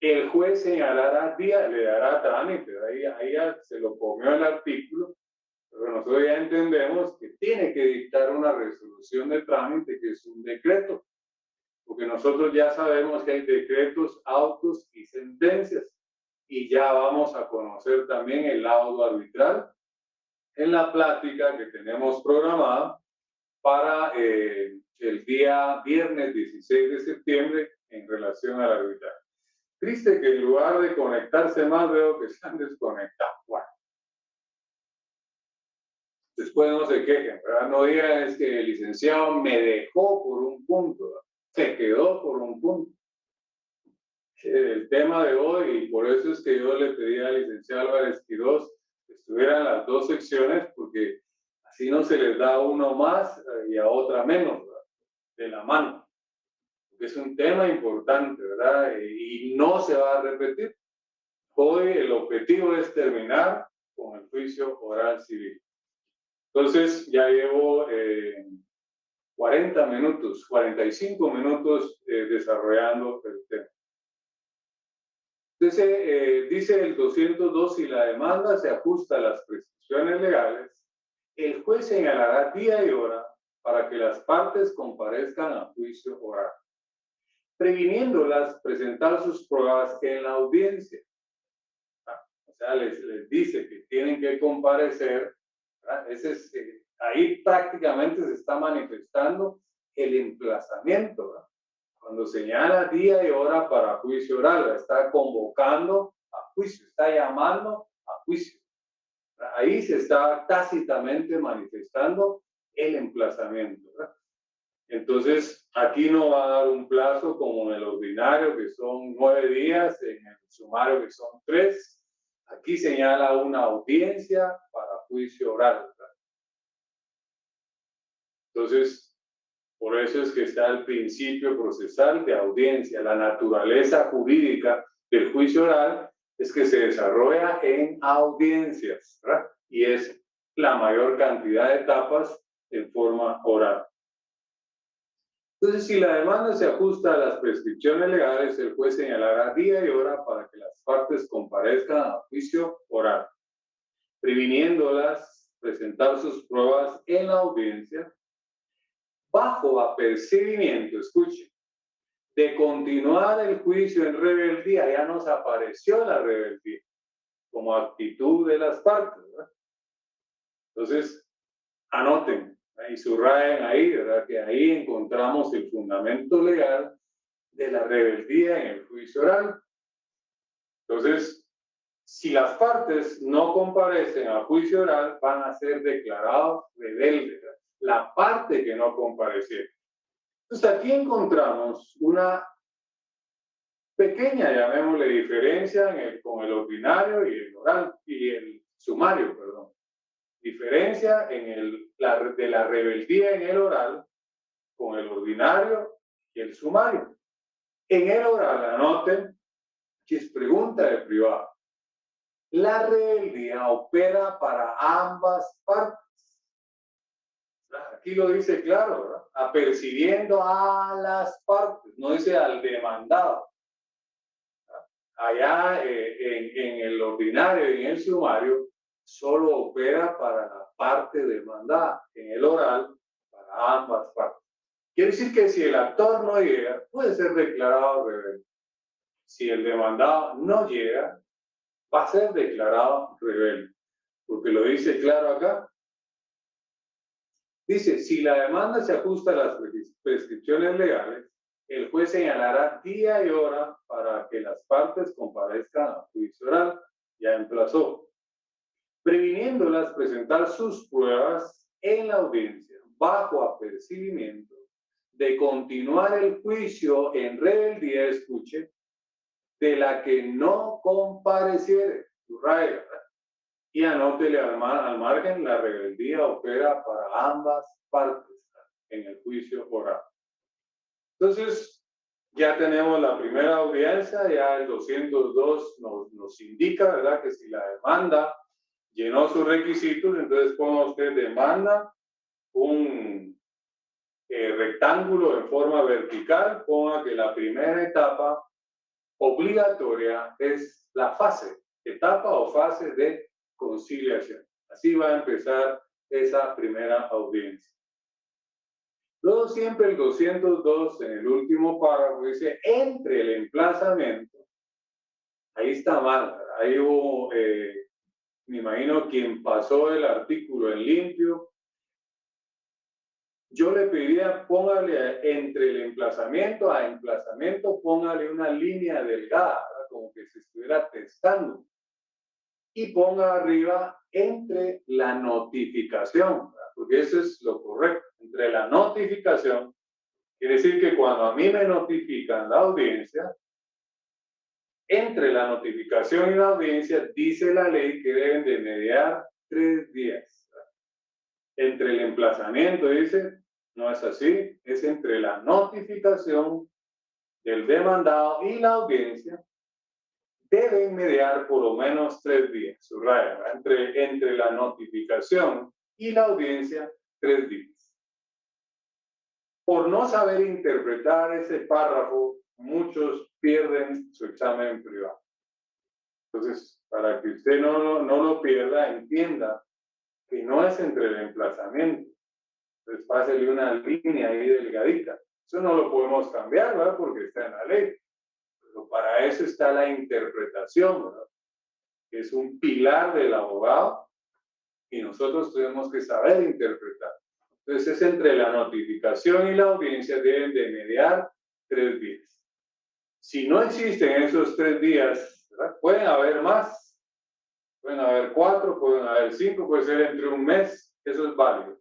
el juez señalará día, le dará trámite, ahí ya se lo comió el artículo, pero nosotros ya entendemos que tiene que dictar una resolución de trámite, que es un decreto, porque nosotros ya sabemos que hay decretos, autos y sentencias, y ya vamos a conocer también el laudo arbitral en la plática que tenemos programada para el día viernes 16 de septiembre en relación al arbitraje. Triste que en lugar de conectarse más, veo que se han desconectado. Bueno. Después no se quejen, ¿verdad? No digan es que el licenciado me dejó por un punto, ¿verdad? Se quedó por un punto. El tema de hoy, y por eso es que yo le pedí al licenciado Álvarez Quirós que estuvieran las dos secciones, porque así no se les da a uno más y a otra menos, ¿verdad?, de la mano. Porque es un tema importante, ¿verdad? Y no se va a repetir. Hoy el objetivo es terminar con el juicio oral civil. Entonces ya llevo 40 minutos, 45 minutos desarrollando el tema. Entonces, dice el 202, si la demanda se ajusta a las prescripciones legales, el juez señalará día y hora para que las partes comparezcan a juicio oral, previniéndolas presentar sus pruebas en la audiencia. O sea, les dice que tienen que comparecer. Ahí prácticamente se está manifestando el emplazamiento, ¿verdad? Cuando señala día y hora para juicio oral, la está convocando a juicio, está llamando a juicio. Ahí se está tácitamente manifestando el emplazamiento, ¿verdad? Entonces, aquí no va a dar un plazo como en el ordinario, que son 9 días, en el sumario, que son 3. Aquí señala una audiencia para juicio oral, ¿verdad? Entonces, por eso es que está el principio procesal de audiencia. La naturaleza jurídica del juicio oral es que se desarrolla en audiencias, ¿verdad? Y es la mayor cantidad de etapas en forma oral. Entonces, si la demanda se ajusta a las prescripciones legales, el juez señalará día y hora para que las partes comparezcan a juicio oral, previniéndolas presentar sus pruebas en la audiencia bajo apercibimiento, escuchen, de continuar el juicio en rebeldía. Ya nos apareció la rebeldía como actitud de las partes, ¿verdad? Entonces, anoten y subrayen ahí, ¿verdad? Que ahí encontramos el fundamento legal de la rebeldía en el juicio oral. Entonces, si las partes no comparecen a juicio oral, van a ser declarados rebeldes, ¿verdad? La parte que no compareciera. Entonces, aquí encontramos una pequeña, llamémosle, diferencia con el ordinario y el oral, y el sumario, perdón. Diferencia de la rebeldía en el oral con el ordinario y el sumario. En el oral, anoten, que es pregunta de privado. La rebeldía opera para ambas partes. Aquí lo dice claro, ¿verdad? Apercibiendo a las partes, no dice al demandado. Allá en el ordinario y en el sumario, solo opera para la parte demandada. En el oral, para ambas partes. Quiere decir que si el actor no llega, puede ser declarado rebelde. Si el demandado no llega, va a ser declarado rebelde. Porque lo dice claro acá. Dice, si la demanda se ajusta a las prescripciones legales, el juez señalará día y hora para que las partes comparezcan a juicio oral. Ya emplazó. Previniéndolas presentar sus pruebas en la audiencia, bajo apercibimiento de continuar el juicio en rebeldía, escuche, de la que no compareciere. Subraya, y anótele al margen, la rebeldía opera para ambas partes en el juicio oral. Entonces, ya tenemos la primera audiencia, ya el 202 nos indica, ¿verdad?, que si la demanda llenó sus requisitos, entonces ponga usted demanda, un rectángulo en forma vertical, ponga que la primera etapa obligatoria es la etapa o fase de conciliación. Así va a empezar esa primera audiencia. Luego siempre el 202 en el último párrafo dice entre el emplazamiento. Ahí está mal, ahí hubo, me imagino quien pasó el artículo en limpio. Yo le pediría, póngale entre el emplazamiento a emplazamiento, póngale una línea delgada, ¿verdad?, como que se estuviera testando. Y ponga arriba entre la notificación, ¿verdad?, porque eso es lo correcto. Entre la notificación, quiere decir que cuando a mí me notifican la audiencia, entre la notificación y la audiencia, dice la ley que deben de mediar 3 días. ¿Verdad? Entre el emplazamiento, dice, no es así, es entre la notificación del demandado y la audiencia, deben mediar por lo menos 3 días. Subraya, entre la notificación y la audiencia, 3 días. Por no saber interpretar ese párrafo, muchos pierden su examen privado. Entonces, para que usted no lo pierda, entienda que no es entre el emplazamiento, Entonces, pásele una línea ahí delgadita. Eso no lo podemos cambiar, ¿verdad? Porque está en la ley. Pero para eso está la interpretación, ¿verdad? Que es un pilar del abogado y nosotros tenemos que saber interpretar. Entonces, es entre la notificación y la audiencia deben de mediar 3 días. Si no existen esos 3 días, ¿verdad? Pueden haber más, pueden haber 4, pueden haber 5, puede ser entre un mes, eso es válido.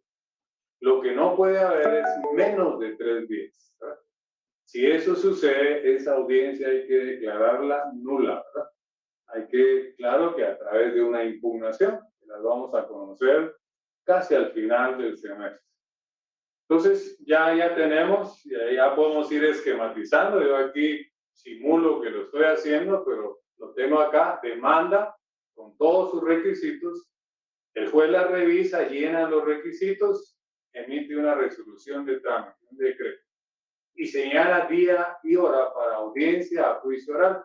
Lo que no puede haber es menos de 3 días, ¿verdad? Si eso sucede, esa audiencia hay que declararla nula, ¿verdad? Hay que, claro que a través de una impugnación, que las vamos a conocer casi al final del semestre. Entonces, ya tenemos, ya podemos ir esquematizando. Yo aquí simulo que lo estoy haciendo, pero lo tengo acá, demanda con todos sus requisitos. El juez la revisa, llena los requisitos, emite una resolución de trámite, un decreto, y señala día y hora para audiencia a juicio oral.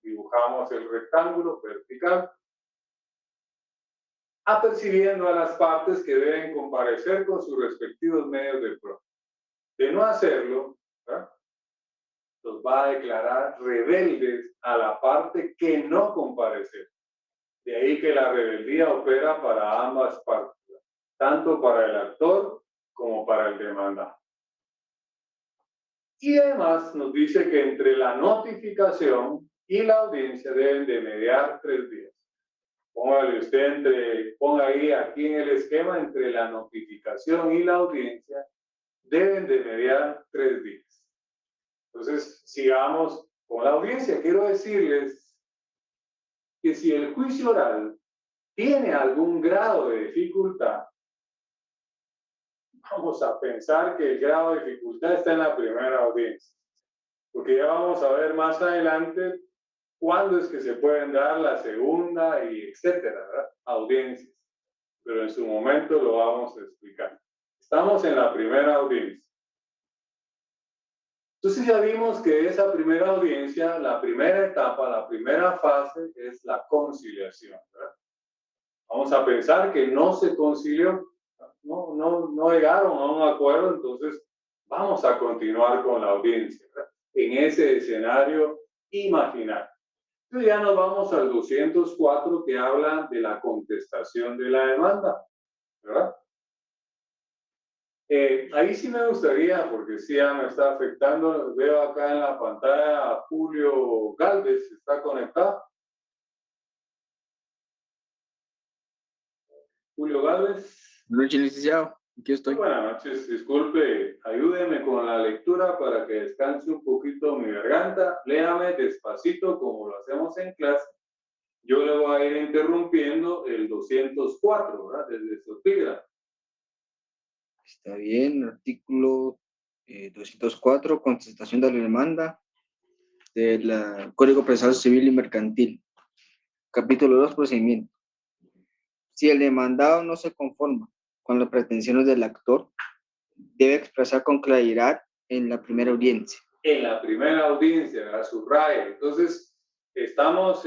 Dibujamos el rectángulo vertical, apercibiendo a las partes que deben comparecer con sus respectivos medios de prueba. De no hacerlo, ¿verdad?, los va a declarar rebeldes a la parte que no comparece. De ahí que la rebeldía opera para ambas partes, tanto para el actor como para el demandado. Y además nos dice que entre la notificación y la audiencia deben de mediar 3 días. Póngale usted ponga ahí aquí en el esquema, entre la notificación y la audiencia deben de mediar 3 días. Entonces, sigamos con la audiencia. Quiero decirles que si el juicio oral tiene algún grado de dificultad, vamos a pensar que el grado de dificultad está en la primera audiencia, porque ya vamos a ver más adelante cuándo es que se pueden dar la segunda y etcétera, ¿verdad?, audiencias. Pero en su momento lo vamos a explicar. Estamos en la primera audiencia. Entonces ya vimos que esa primera audiencia, la primera etapa, la primera fase es la conciliación, ¿verdad? Vamos a pensar que no se concilió, no llegaron a un acuerdo, entonces vamos a continuar con la audiencia, ¿verdad?, en ese escenario imaginario. Entonces ya nos vamos al 204, que habla de la contestación de la demanda, ¿verdad? Ahí sí me gustaría, porque sí ya me está afectando, veo acá en la pantalla a Julio Galvez, ¿está conectado? Julio Galvez. Buenas noches, licenciado. Aquí estoy. Muy buenas noches, disculpe, ayúdeme con la lectura para que descanse un poquito mi garganta. Léame despacito como lo hacemos en clase. Yo le voy a ir interrumpiendo el 204, ¿verdad?, desde su epígrafe. Está bien, artículo 204, contestación de la demanda del Código Procesal Civil y Mercantil. Capítulo 2, procedimiento. Si el demandado no se conforma con las pretensiones del actor, debe expresar con claridad en la primera audiencia. En la primera audiencia, ¿verdad?, subraya. Entonces, estamos,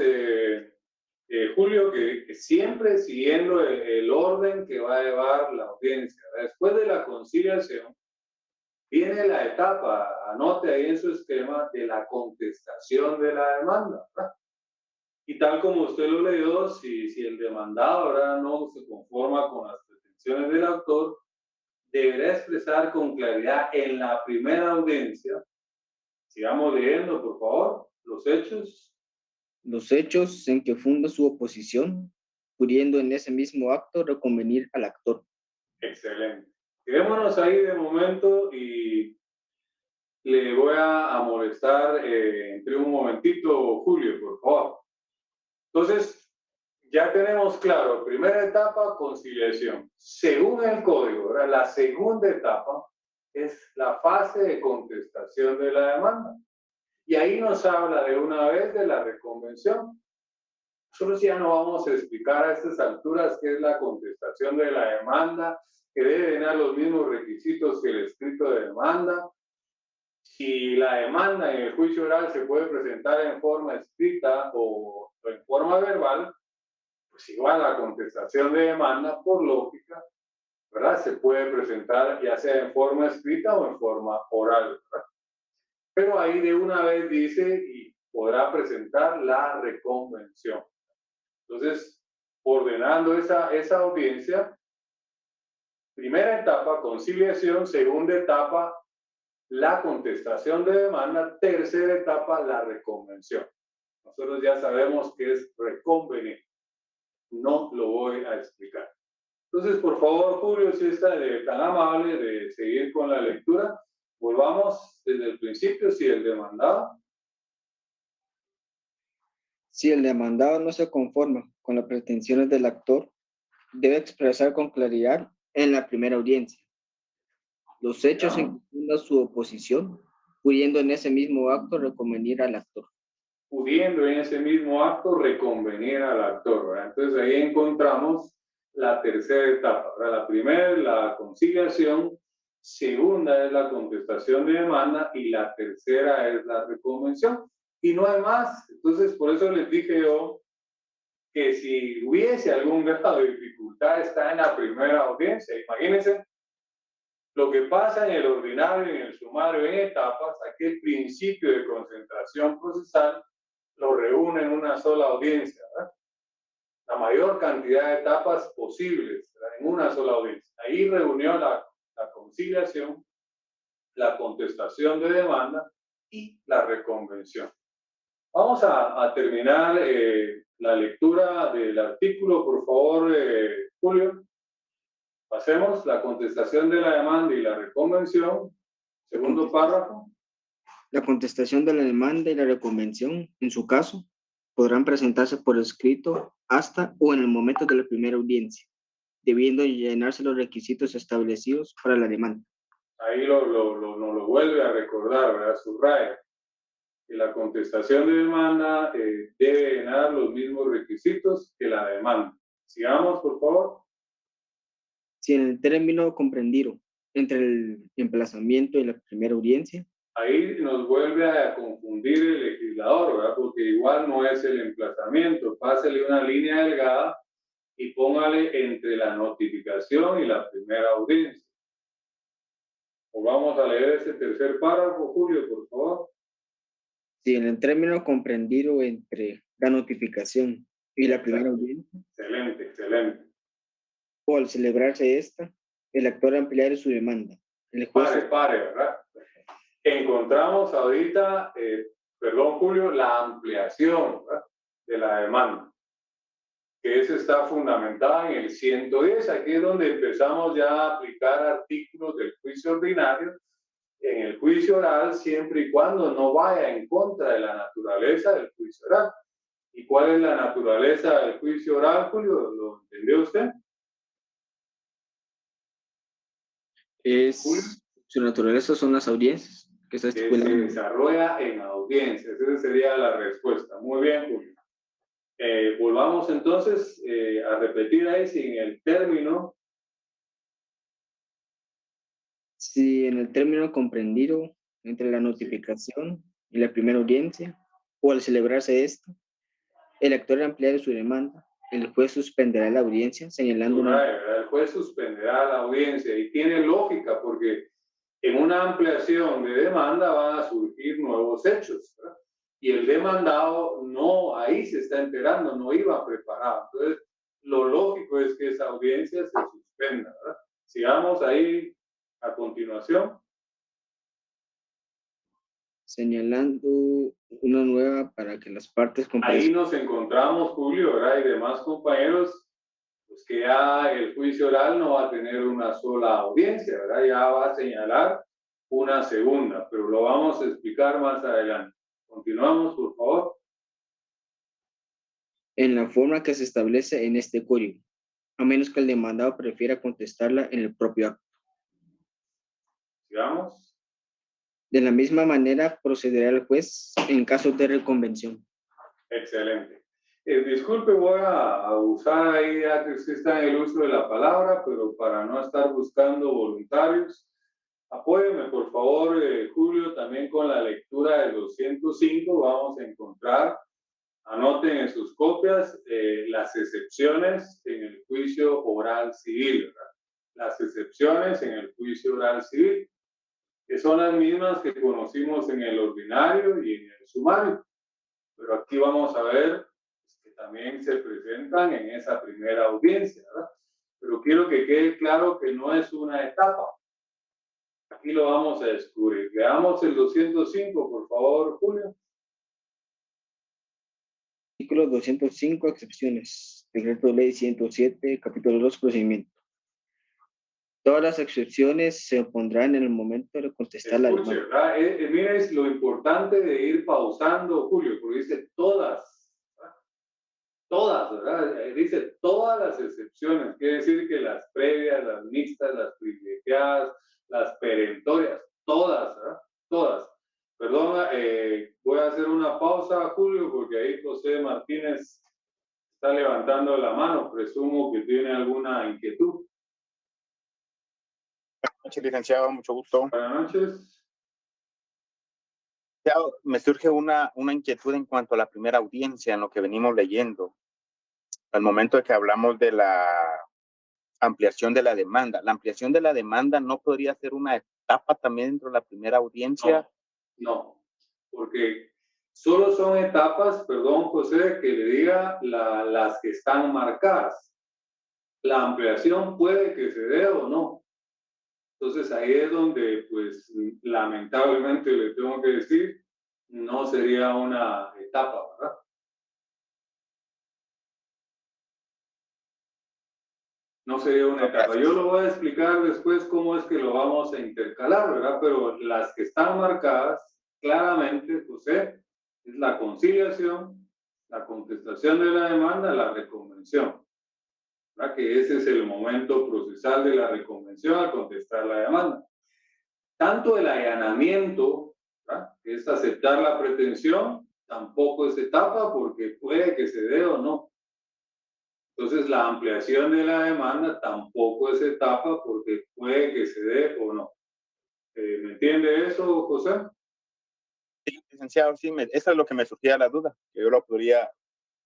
Julio, que siempre siguiendo el orden que va a llevar la audiencia. Después de la conciliación, viene la etapa, anote ahí en su esquema, de la contestación de la demanda, ¿verdad? Y tal como usted lo leyó, si el demandado ahora no se conforma con las pretensiones del autor, deberá expresar con claridad en la primera audiencia. Sigamos leyendo, por favor, los hechos. Los hechos en que funda su oposición, pudiendo en ese mismo acto reconvenir al actor. Excelente. Quedémonos ahí de momento y le voy a molestar entre un momentito, Julio, por favor. Entonces, ya tenemos claro, primera etapa, conciliación. Según el código, ¿verdad?, la segunda etapa es la fase de contestación de la demanda. Y ahí nos habla de una vez de la reconvención. Nosotros ya no vamos a explicar a estas alturas qué es la contestación de la demanda, que debe tener los mismos requisitos que el escrito de demanda. Si la demanda en el juicio oral se puede presentar en forma escrita o en forma verbal, pues igual la contestación de demanda, por lógica, ¿verdad?, ¿verdad? Se puede presentar ya sea en forma escrita o en forma oral, ¿verdad? Pero ahí de una vez dice y podrá presentar la reconvención. Entonces, ordenando esa audiencia, primera etapa, conciliación; segunda etapa, la contestación de demanda; tercera etapa, la reconvención. Nosotros ya sabemos que es reconvenir. No lo voy a explicar. Entonces, por favor, Julio, si está tan amable de seguir con la lectura, volvamos desde el principio. Si el demandado. Si el demandado no se conforma con las pretensiones del actor, debe expresar con claridad en la primera audiencia los hechos en que funda su oposición, pudiendo en ese mismo acto reconvenir al actor. Pudiendo en ese mismo acto reconvenir al actor, ¿verdad? Entonces ahí encontramos la tercera etapa, ¿verdad? La primera es la conciliación, segunda es la contestación de demanda y la tercera es la reconvención. Y no hay más. Entonces, por eso les dije yo que si hubiese algún grado de dificultad, está en la primera audiencia. Imagínense lo que pasa en el ordinario y en el sumario en etapas, aquel principio de concentración procesal lo reúne en una sola audiencia, ¿verdad? La mayor cantidad de etapas posibles, ¿verdad? En una sola audiencia. Ahí reunió la conciliación, la contestación de demanda y la reconvención. Vamos a terminar la lectura del artículo, por favor, Julio. Pasemos la contestación de la demanda y la reconvención. Segundo párrafo. La contestación de la demanda y la reconvención, en su caso, podrán presentarse por escrito hasta o en el momento de la primera audiencia, debiendo llenarse los requisitos establecidos para la demanda. Ahí nos lo vuelve a recordar, ¿verdad? Subraya. Y la contestación de demanda debe llenar los mismos requisitos que la demanda. Sigamos, por favor. Si en el término comprendido entre el emplazamiento y la primera audiencia, ahí nos vuelve a confundir el legislador, ¿verdad? Porque igual no es el emplazamiento. Pásele una línea delgada y póngale entre la notificación y la primera audiencia. O vamos a leer ese tercer párrafo, Julio, por favor. Si en el término comprendido entre la notificación y la primera audiencia, excelente, excelente. O al celebrarse esta, el actor ampliare su demanda. El juez Pare, ¿verdad? Encontramos ahorita, perdón, Julio, la ampliación, ¿verdad?, de la demanda, que esa está fundamentada en el 110. Aquí es donde empezamos ya a aplicar artículos del juicio ordinario en el juicio oral, siempre y cuando no vaya en contra de la naturaleza del juicio oral. ¿Y cuál es la naturaleza del juicio oral, Julio? ¿Lo entendió usted? su naturaleza son las audiencias que se se desarrolla en audiencias. Esa sería la respuesta. Muy bien, Julio. Volvamos entonces a repetir ahí si en el término. Si en el término comprendido entre la notificación y la primera audiencia, o al celebrarse esto, el actor ampliare su demanda, el juez suspenderá la audiencia señalando El juez suspenderá la audiencia y tiene lógica porque en una ampliación de demanda van a surgir nuevos hechos, ¿verdad? Y el demandado no, ahí se está enterando, no iba preparado. Entonces, lo lógico es que esa audiencia se suspenda, ¿verdad? Sigamos ahí a continuación. señalando una nueva para que las partes ahí nos encontramos, Julio, ¿verdad? Y demás compañeros, pues que ya el juicio oral no va a tener una sola audiencia, ¿verdad? Ya va a señalar una segunda, pero lo vamos a explicar más adelante. Continuamos, por favor. En la forma que se establece en este código, a menos que el demandado prefiera contestarla en el propio acto. Sigamos. De la misma manera procederá el juez en casos de reconvención. Excelente. Disculpe, voy a usar ahí, ya que usted está en el uso de la palabra, pero para no estar buscando voluntarios, apóyeme por favor, Julio, también con la lectura del 205. Vamos a encontrar, anoten en sus copias, las excepciones en el juicio oral civil, ¿verdad? Las excepciones en el juicio oral civil, que son las mismas que conocimos en el ordinario y en el sumario. Pero aquí vamos a ver que también se presentan en esa primera audiencia, ¿verdad? Pero quiero que quede claro que no es una etapa. Aquí lo vamos a descubrir. Veamos el 205, por favor, Julio. Artículo 205, excepciones. Decreto de ley 107, capítulo 2, procedimiento. Todas las excepciones se opondrán en el momento de contestar la Escuche, demanda. ¿verdad? Mira, es lo importante de ir pausando, Julio, porque dice todas, ¿verdad? Todas, ¿verdad? Dice todas las excepciones, quiere decir que las previas, las mixtas, las privilegiadas, las perentorias, todas, ¿verdad? Todas. Perdón, voy a hacer una pausa, Julio, porque ahí José Martínez está levantando la mano, presumo que tiene alguna inquietud. Buenas noches, licenciado, mucho gusto. Buenas noches. Licenciado, me surge una inquietud en cuanto a la primera audiencia, en lo que venimos leyendo. Al momento de que hablamos de la ampliación de la demanda. ¿La ampliación de la demanda no podría ser una etapa también dentro de la primera audiencia? No, porque solo son etapas, perdón, José, que le diga las que están marcadas. La ampliación puede que se dé o no. Entonces ahí es donde, pues, lamentablemente le tengo que decir, no sería una etapa, ¿verdad? No sería una etapa. Yo lo voy a explicar después cómo es que lo vamos a intercalar, ¿verdad? Pero las que están marcadas, claramente, José, es la conciliación, la contestación de la demanda, la reconvención, ¿verdad? Que ese es el momento procesal de la reconvención al contestar la demanda. Tanto el allanamiento, ¿verdad?, que es aceptar la pretensión, tampoco es etapa porque puede que se dé o no. Entonces, la ampliación de la demanda tampoco es etapa porque puede que se dé o no. ¿Me entiende eso, José? Sí, licenciado, sí, eso es lo que me surgía la duda. Que yo lo podría,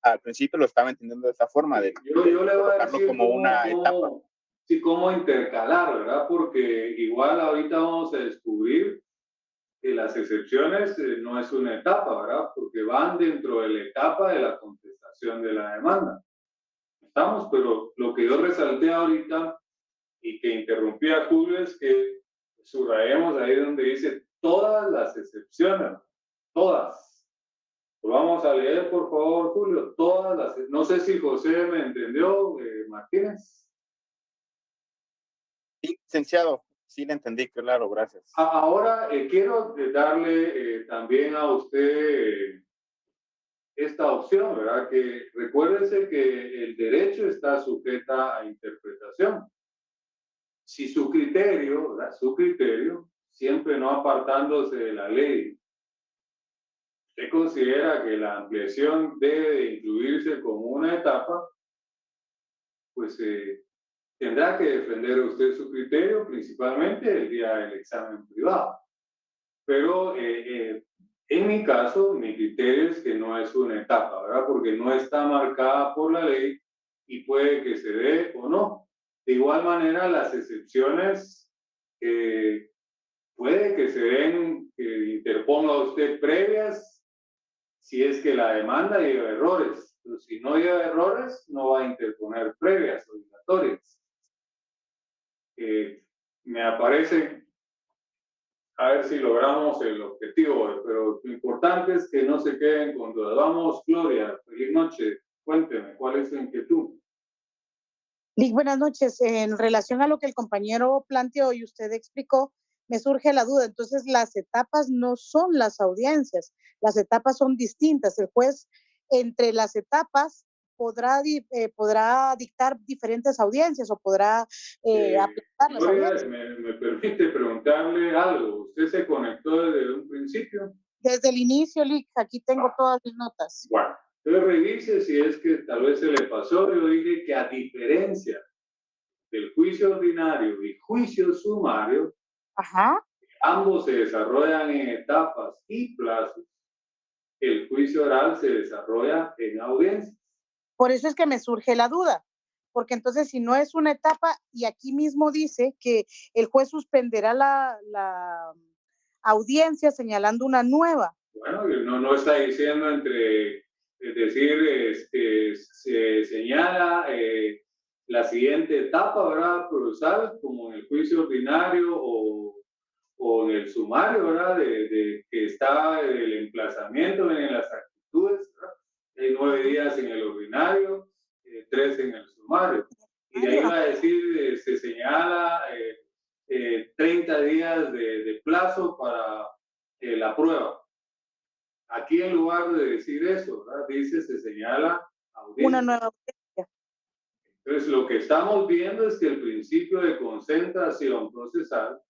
al principio lo estaba entendiendo de esta forma, de Yo le voy a colocarlo decir como una etapa. sí, cómo intercalar, ¿verdad? Porque igual ahorita vamos a descubrir que las excepciones no es una etapa, ¿verdad? Porque van dentro de la etapa de la contestación de la demanda. Estamos, pero lo que yo resalté ahorita y que interrumpí a Julio es que subrayemos ahí donde dice todas las excepciones, todas. Lo vamos a leer, por favor, Julio, todas las. No sé si José me entendió, Martínez. Sí, licenciado, sí le entendí, claro, gracias. Ahora quiero darle también a usted esta opción, ¿verdad? Que recuérdese que el derecho está sujeta a interpretación. Si su criterio, ¿verdad?, su criterio, siempre no apartándose de la ley, usted considera que la ampliación debe de incluirse como una etapa, pues tendrá que defender usted su criterio principalmente el día del examen privado. Pero en mi caso, mi criterio es que no es una etapa, ¿verdad? Porque no está marcada por la ley y puede que se dé o no. De igual manera, las excepciones puede que se den, que interponga usted previas, si es que la demanda lleva errores. Pero si no lleva errores, no va a interponer previas obligatorias. Me aparece, a ver si logramos el objetivo, pero lo importante es que no se queden con dudas. Vamos, Gloria, feliz noche. Cuénteme, ¿cuál es su inquietud? Lic, buenas noches. En relación a lo que el compañero planteó y usted explicó, me surge la duda. Entonces, las etapas no son las audiencias, las etapas son distintas. El juez, entre las etapas, podrá dictar diferentes audiencias o podrá aplicar las Gloria, audiencias. me permite preguntarle algo. ¿Usted se conectó desde un principio? Desde el inicio, Lic, aquí tengo todas mis notas. Bueno, entonces revise si es que tal vez se le pasó. Yo dije que a diferencia del juicio ordinario y juicio sumario, Ajá. ambos se desarrollan en etapas y plazos. El juicio oral se desarrolla en audiencias. Por eso es que me surge la duda, porque entonces si no es una etapa, y aquí mismo dice que el juez suspenderá la audiencia señalando una nueva. Bueno, no está diciendo entre, es decir, se señala la siguiente etapa, ¿verdad? Procesal, como en el juicio ordinario o en el sumario, ¿verdad? De que está el emplazamiento en las actitudes, ¿verdad? Hay 9 días en el ordinario, 3 en el sumario. Y de ahí va a decir, se señala 30 días de plazo para la prueba. Aquí en lugar de decir eso, ¿verdad? Dice, se señala audiencia. Una nueva audiencia. Entonces, lo que estamos viendo es que el principio de concentración procesal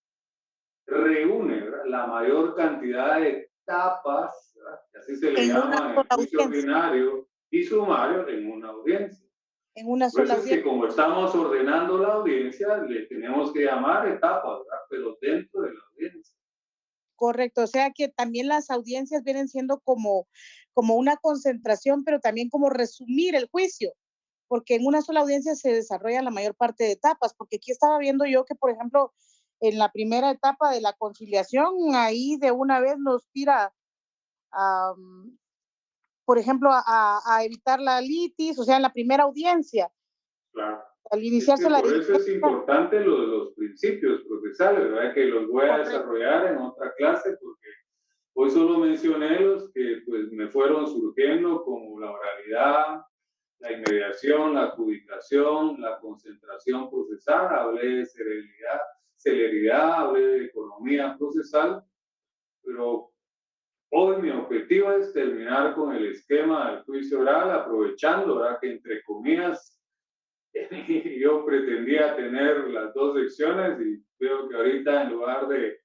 reúne, ¿verdad?, la mayor cantidad de etapas, ¿verdad?, que así se le En una llama en sola el juicio audiencia. ordinario y sumario en una audiencia. En una Por eso sola es que audiencia. como estamos ordenando la audiencia, le tenemos que llamar etapas, ¿verdad?, pero dentro de la audiencia. Correcto, o sea que también las audiencias vienen siendo como una concentración, pero también como resumir el juicio, porque en una sola audiencia se desarrolla la mayor parte de etapas, porque aquí estaba viendo yo que, por ejemplo, en la primera etapa de la conciliación, ahí de una vez nos tira, por ejemplo, a evitar la litis, o sea, en la primera audiencia, Claro. al Es iniciarse que la por eso es diligencia. importante los principios procesales, ¿verdad?, que los voy a Correcto. desarrollar en otra clase, porque hoy solo mencioné los que pues me fueron surgiendo, como la oralidad, la inmediación, la adjudicación, la concentración procesal, hablé de celeridad, hablé de economía procesal, pero hoy mi objetivo es terminar con el esquema del juicio oral, aprovechando, ¿verdad?, que entre comillas yo pretendía tener las 2 secciones y veo que ahorita en lugar de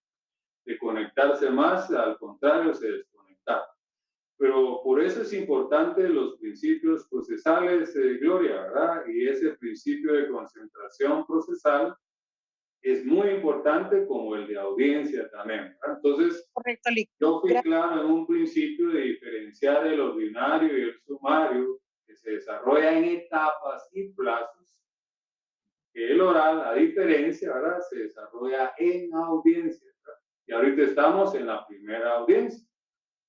conectarse más, al contrario, se desconecta. Pero por eso es importante los principios procesales, Gloria, ¿verdad? Y ese principio de concentración procesal es muy importante, como el de audiencia también, ¿verdad? Entonces, Correcto, Lic. yo fui claro en un principio de diferenciar el ordinario y el sumario, que se desarrolla en etapas y plazos, que el oral, a diferencia, ¿verdad?, se desarrolla en audiencia, ¿verdad? Y ahorita estamos en la primera audiencia.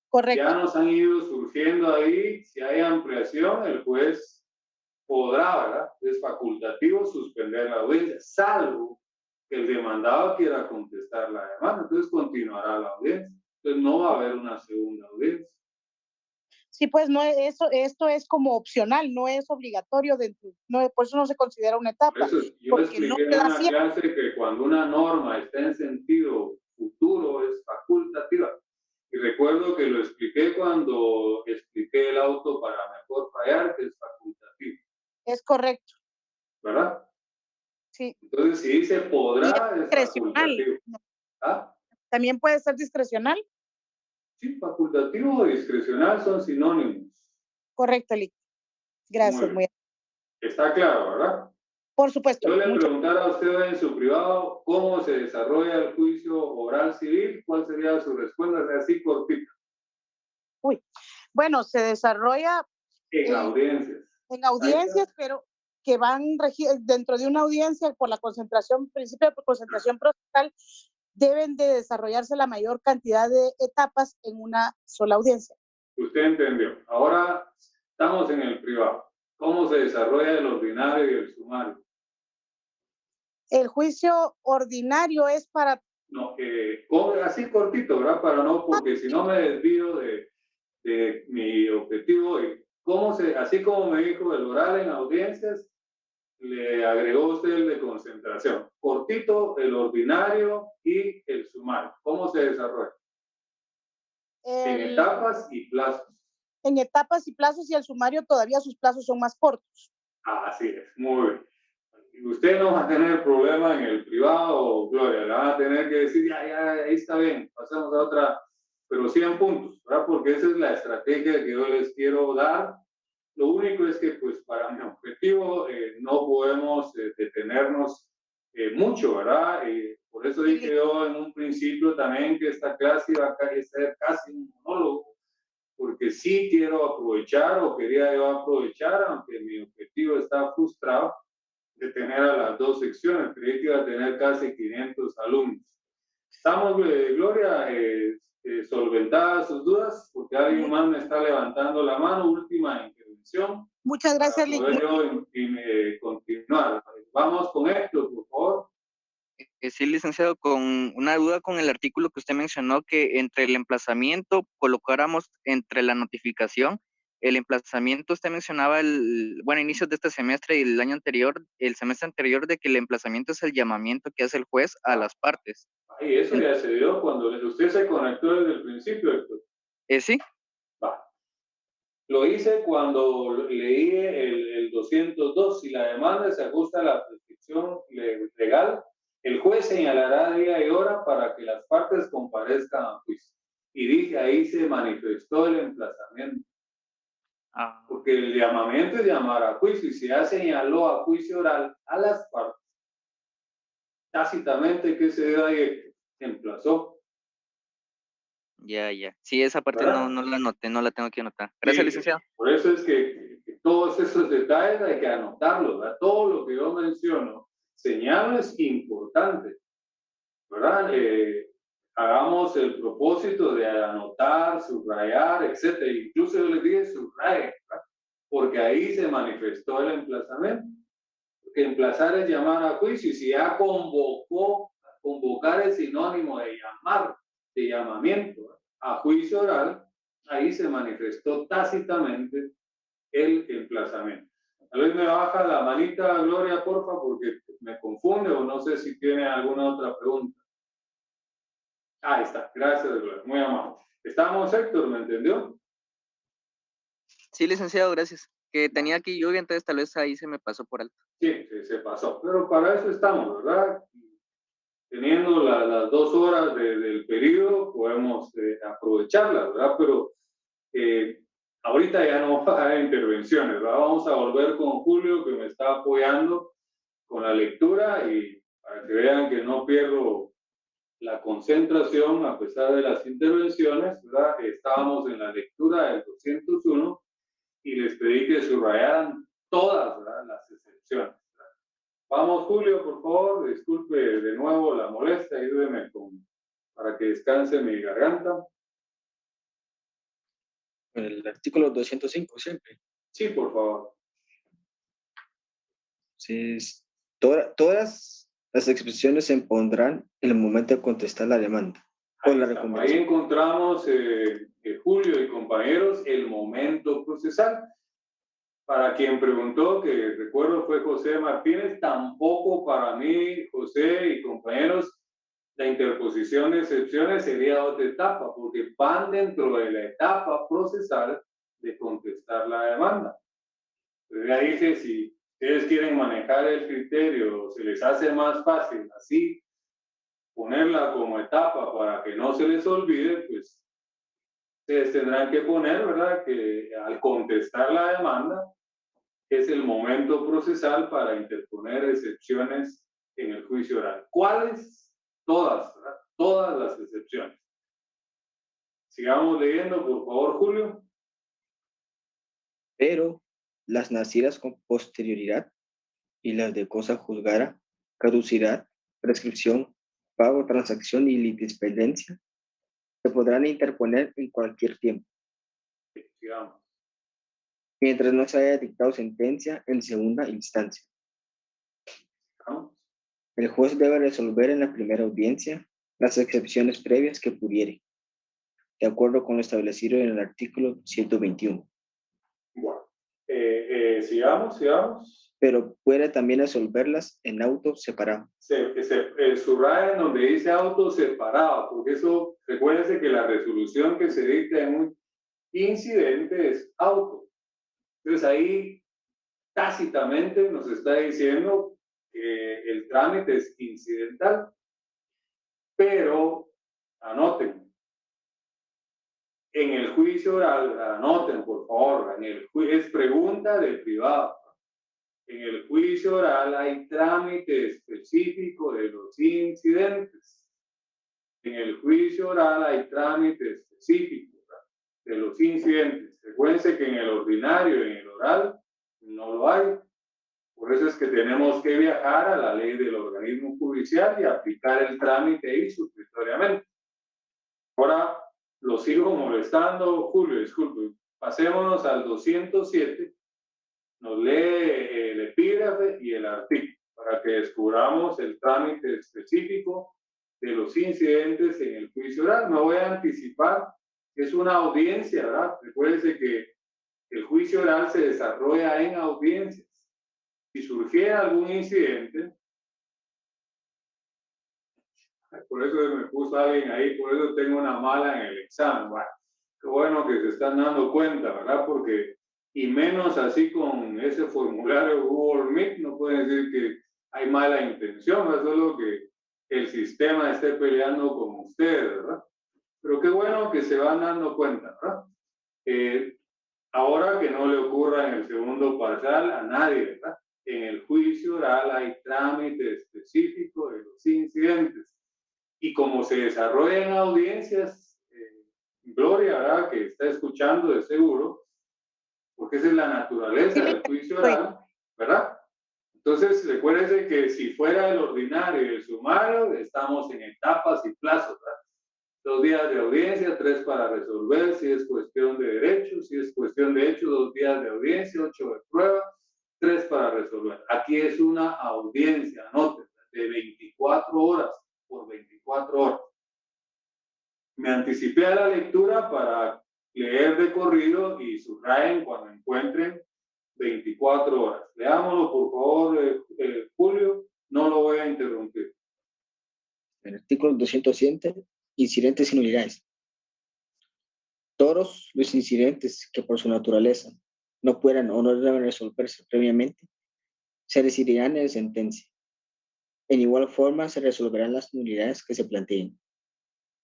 Correcto. Ya nos han ido surgiendo ahí, si hay ampliación, el juez podrá, ¿verdad?, es facultativo suspender la audiencia, salvo que el demandado quiera contestar la demanda, entonces continuará la audiencia. Entonces no va a haber una segunda audiencia. Sí, pues no, esto es como opcional, no es obligatorio, por eso no se considera una Por etapa, eso yo porque no expliqué en queda una siempre. clase que cuando una norma está en sentido futuro es facultativa. Y recuerdo que lo expliqué cuando expliqué el auto para mejor fallar, que es facultativo. Es correcto, ¿Verdad? sí. Entonces, si dice Y es podrá, es discrecional. facultativo. ¿Ah? También puede ser discrecional. Sí, facultativo o discrecional son sinónimos. Correcto, Lic. Muy Gracias, bien. muy Está claro, ¿verdad? Por supuesto. Yo le Muchas preguntara a usted en su privado cómo se desarrolla el juicio oral civil, ¿cuál sería su respuesta? Así cortita. Bueno, se desarrolla En audiencias. en audiencias, pero que van dentro de una audiencia por la concentración, principio de concentración procesal, deben de desarrollarse la mayor cantidad de etapas en una sola audiencia. Usted entendió. Ahora estamos en el privado. ¿Cómo se desarrolla el ordinario y el sumario? El juicio ordinario es para... No, así cortito, ¿verdad? Para no, porque si no me desvío de mi objetivo. Así como me dijo el oral en audiencias, le agregó usted el de concentración. Cortito, el ordinario y el sumario. ¿Cómo se desarrolla? En etapas y plazos. En etapas y plazos, y el sumario todavía sus plazos son más cortos. Así es, muy bien. Usted no va a tener problema en el privado, Gloria, le van a tener que decir, ya, ahí está bien, pasamos a otra, pero 100 puntos, ¿verdad? Porque esa es la estrategia que yo les quiero dar. Lo único es que, pues, para mi objetivo no podemos detenernos mucho, ¿verdad? Por eso dije yo en un principio también que esta clase iba a ser casi un monólogo, porque sí quiero aprovechar, o quería yo aprovechar, aunque mi objetivo está frustrado, de tener a las dos secciones. Creí que iba a tener casi 500 alumnos. ¿Estamos, Gloria, solventadas sus dudas? Porque alguien más me está levantando la mano. Última intervención. Muchas gracias, Lick. Poder yo continuar. Vamos con esto, por favor. Sí, licenciado, con una duda con el artículo que usted mencionó, que entre el emplazamiento colocáramos entre la notificación. El emplazamiento, usted mencionaba inicios de este semestre y el año anterior, el semestre anterior, de que el emplazamiento es el llamamiento que hace el juez a las partes. Y eso ya se dio cuando usted se conectó desde el principio, Héctor. Sí. Va. Lo hice cuando leí el 202. Si la demanda se ajusta a la prescripción legal, el juez señalará día y hora para que las partes comparezcan a juicio. Y dije, ahí se manifestó el emplazamiento. Porque el llamamiento es llamar a juicio, y si ya señaló a juicio oral a las partes, tácitamente, ¿qué se dio ahí? Emplazó. Ya. Sí, esa parte no la anoté, no la tengo que anotar. Gracias, Sí, licenciado. por eso es que todos esos detalles hay que anotarlos, ¿verdad? Todo lo que yo menciono, señalo, es importante, ¿verdad? Hagamos el propósito de anotar, subrayar, etcétera. Incluso yo les dije subraye, ¿verdad? Porque ahí se manifestó el emplazamiento. Porque emplazar es llamar a juicio, y si ya convocar es sinónimo de llamar, de llamamiento, ¿verdad? A juicio oral, ahí se manifestó tácitamente el emplazamiento. Tal vez me baja la manita, Gloria, porfa, porque me confunde, o no sé si tiene alguna otra pregunta. Ahí está, gracias, Gloria, muy amable. Estamos, Héctor, ¿me entendió? Sí, licenciado, gracias. Que tenía aquí lluvia, entonces tal vez ahí se me pasó por alto. Sí, se pasó, pero para eso estamos, ¿verdad? Teniendo las 2 horas del periodo, podemos aprovecharlas, ¿verdad? Pero ahorita ya no va a haber intervenciones, ¿verdad? Vamos a volver con Julio, que me está apoyando con la lectura, y para que vean que no pierdo la concentración a pesar de las intervenciones, ¿verdad? Estábamos en la lectura del 201 y les pedí que subrayaran todas, ¿verdad?, las excepciones. Vamos, Julio, por favor, disculpe de nuevo la molestia, ayúdeme para que descanse mi garganta. El artículo 205, siempre. Sí, por favor. Sí, todas las expresiones se impondrán en el momento de contestar la demanda. Ahí encontramos, Julio y compañeros, el momento procesal. Para quien preguntó, que recuerdo fue José Martínez, tampoco para mí, José y compañeros, la interposición de excepciones sería otra etapa, porque van dentro de la etapa procesal de contestar la demanda. Entonces ya dije, si ustedes quieren manejar el criterio, se les hace más fácil así, ponerla como etapa para que no se les olvide, pues ustedes tendrán que poner, ¿verdad?, que al contestar la demanda es el momento procesal para interponer excepciones en el juicio oral. ¿Cuáles? Todas, ¿verdad? Todas las excepciones. Sigamos leyendo, por favor, Julio. Pero las nacidas con posterioridad y las de cosa juzgada, caducidad, prescripción, pago, transacción y litispendencia se podrán interponer en cualquier tiempo. Sigamos. Mientras no se haya dictado sentencia en segunda instancia. Sigamos. El juez debe resolver en la primera audiencia las excepciones previas que pudiere, de acuerdo con lo establecido en el artículo 121. Bueno, sigamos. Pero puede también resolverlas en auto separado. Subraya donde dice auto separado, porque eso, recuérdense que la resolución que se dicta en un incidente es auto. Entonces ahí tácitamente nos está diciendo que el trámite es incidental. Pero anoten, en el juicio oral, anoten por favor, es pregunta de privado. En el juicio oral hay trámite específico de los incidentes. En el juicio oral hay trámite específico de los incidentes. Recuerden que en el ordinario, en el oral, no lo hay. Por eso es que tenemos que viajar a la ley del organismo judicial y aplicar el trámite ahí suplitoriamente. Ahora lo sigo molestando, Julio, disculpe. Pasémonos al 207, nos lee el epígrafe y el artículo para que descubramos el trámite específico de los incidentes en el juicio oral. Me voy a anticipar que es una audiencia, ¿verdad? Recuérdense que el juicio oral se desarrolla en audiencias. Si surgiera algún incidente, por eso me puso alguien ahí, por eso tengo una mala en el examen. Bueno, qué bueno que se están dando cuenta, ¿verdad? Porque, y menos así con ese formulario Google Meet, no pueden decir que hay mala intención, es solo que el sistema esté peleando con ustedes, ¿verdad? Pero qué bueno que se van dando cuenta, ¿verdad? Ahora que no le ocurra en el segundo parcial a nadie, ¿verdad? En el juicio oral hay trámite específico de los incidentes. Y como se desarrolla en audiencias, Gloria, ¿verdad? Que está escuchando de seguro, porque esa es la naturaleza del juicio oral, ¿verdad? Entonces, recuérdense que si fuera el ordinario y el sumario, estamos en etapas y plazos, ¿verdad? 2 días de audiencia, 3 para resolver, si es cuestión de derechos, si es cuestión de hecho, 2 días de audiencia, 8 de prueba, 3 para resolver. Aquí es una audiencia, anoten, de 24 horas por 24 horas. Me anticipé a la lectura para leer de corrido y subrayen cuando encuentren 24 horas. Leámoslo, por favor, Julio, no lo voy a interrumpir. El artículo 207, incidentes y nulidades. Todos los incidentes que por su naturaleza no puedan o no deben resolverse previamente se decidirán en sentencia. En igual forma se resolverán las nulidades que se planteen.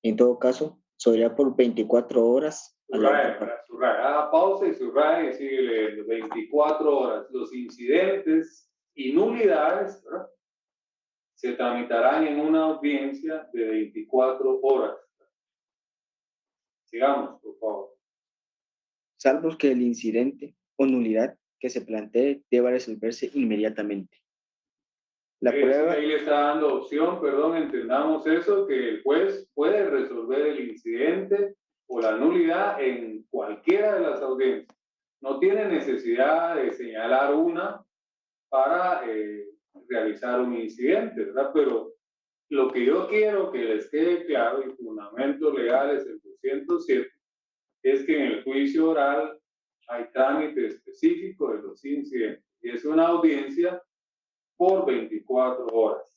En todo caso, sería por 24 horas. Subraya, haga pausa y subraya y sigue leyendo. 24 horas. Los incidentes y nulidades, ¿verdad?, se tramitarán en una audiencia de 24 horas. Sigamos, por favor. Salvo que el incidente o nulidad que se plantee deba resolverse inmediatamente. La prueba... Ahí le está dando opción, perdón, entendamos eso, que el juez puede resolver el incidente o la nulidad en cualquiera de las audiencias. No tiene necesidad de señalar una para realizar un incidente, ¿verdad? Pero lo que yo quiero que les quede claro, y fundamentos legales el 207, es que en el juicio oral hay trámite específico de los incidentes y es una audiencia por 24 horas.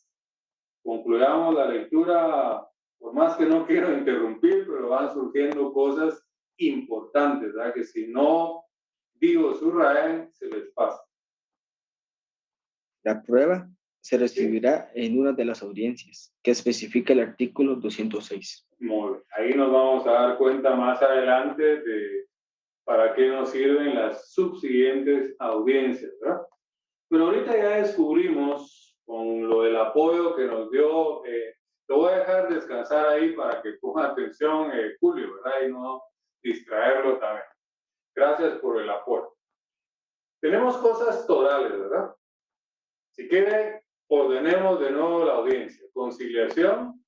Concluyamos la lectura, por más que no quiero interrumpir, pero van surgiendo cosas importantes, ¿verdad? Que si no digo subrayen, se les pasa. La prueba se recibirá en una de las audiencias que especifica el artículo 206. Muy bien. Ahí nos vamos a dar cuenta más adelante de para qué nos sirven las subsiguientes audiencias, ¿verdad? Pero ahorita ya descubrimos con lo del apoyo que nos dio, lo voy a dejar descansar ahí para que ponga atención Julio, ¿verdad? Y no distraerlo también. Gracias por el apoyo. Tenemos cosas torales, ¿verdad? Si quiere, ordenemos de nuevo la audiencia. Conciliación,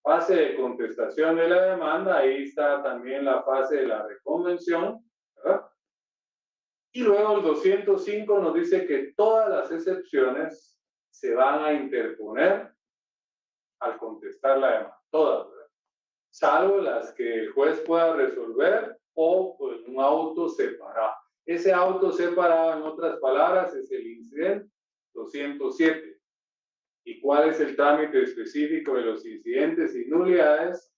fase de contestación de la demanda, ahí está también la fase de la reconvención, ¿verdad? Y luego el 205 nos dice que todas las excepciones se van a interponer al contestar la demanda, todas, ¿verdad?, salvo las que el juez pueda resolver o pues, un auto separado. Ese auto separado, en otras palabras, es el incidente 207. ¿Y cuál es el trámite específico de los incidentes y nulidades?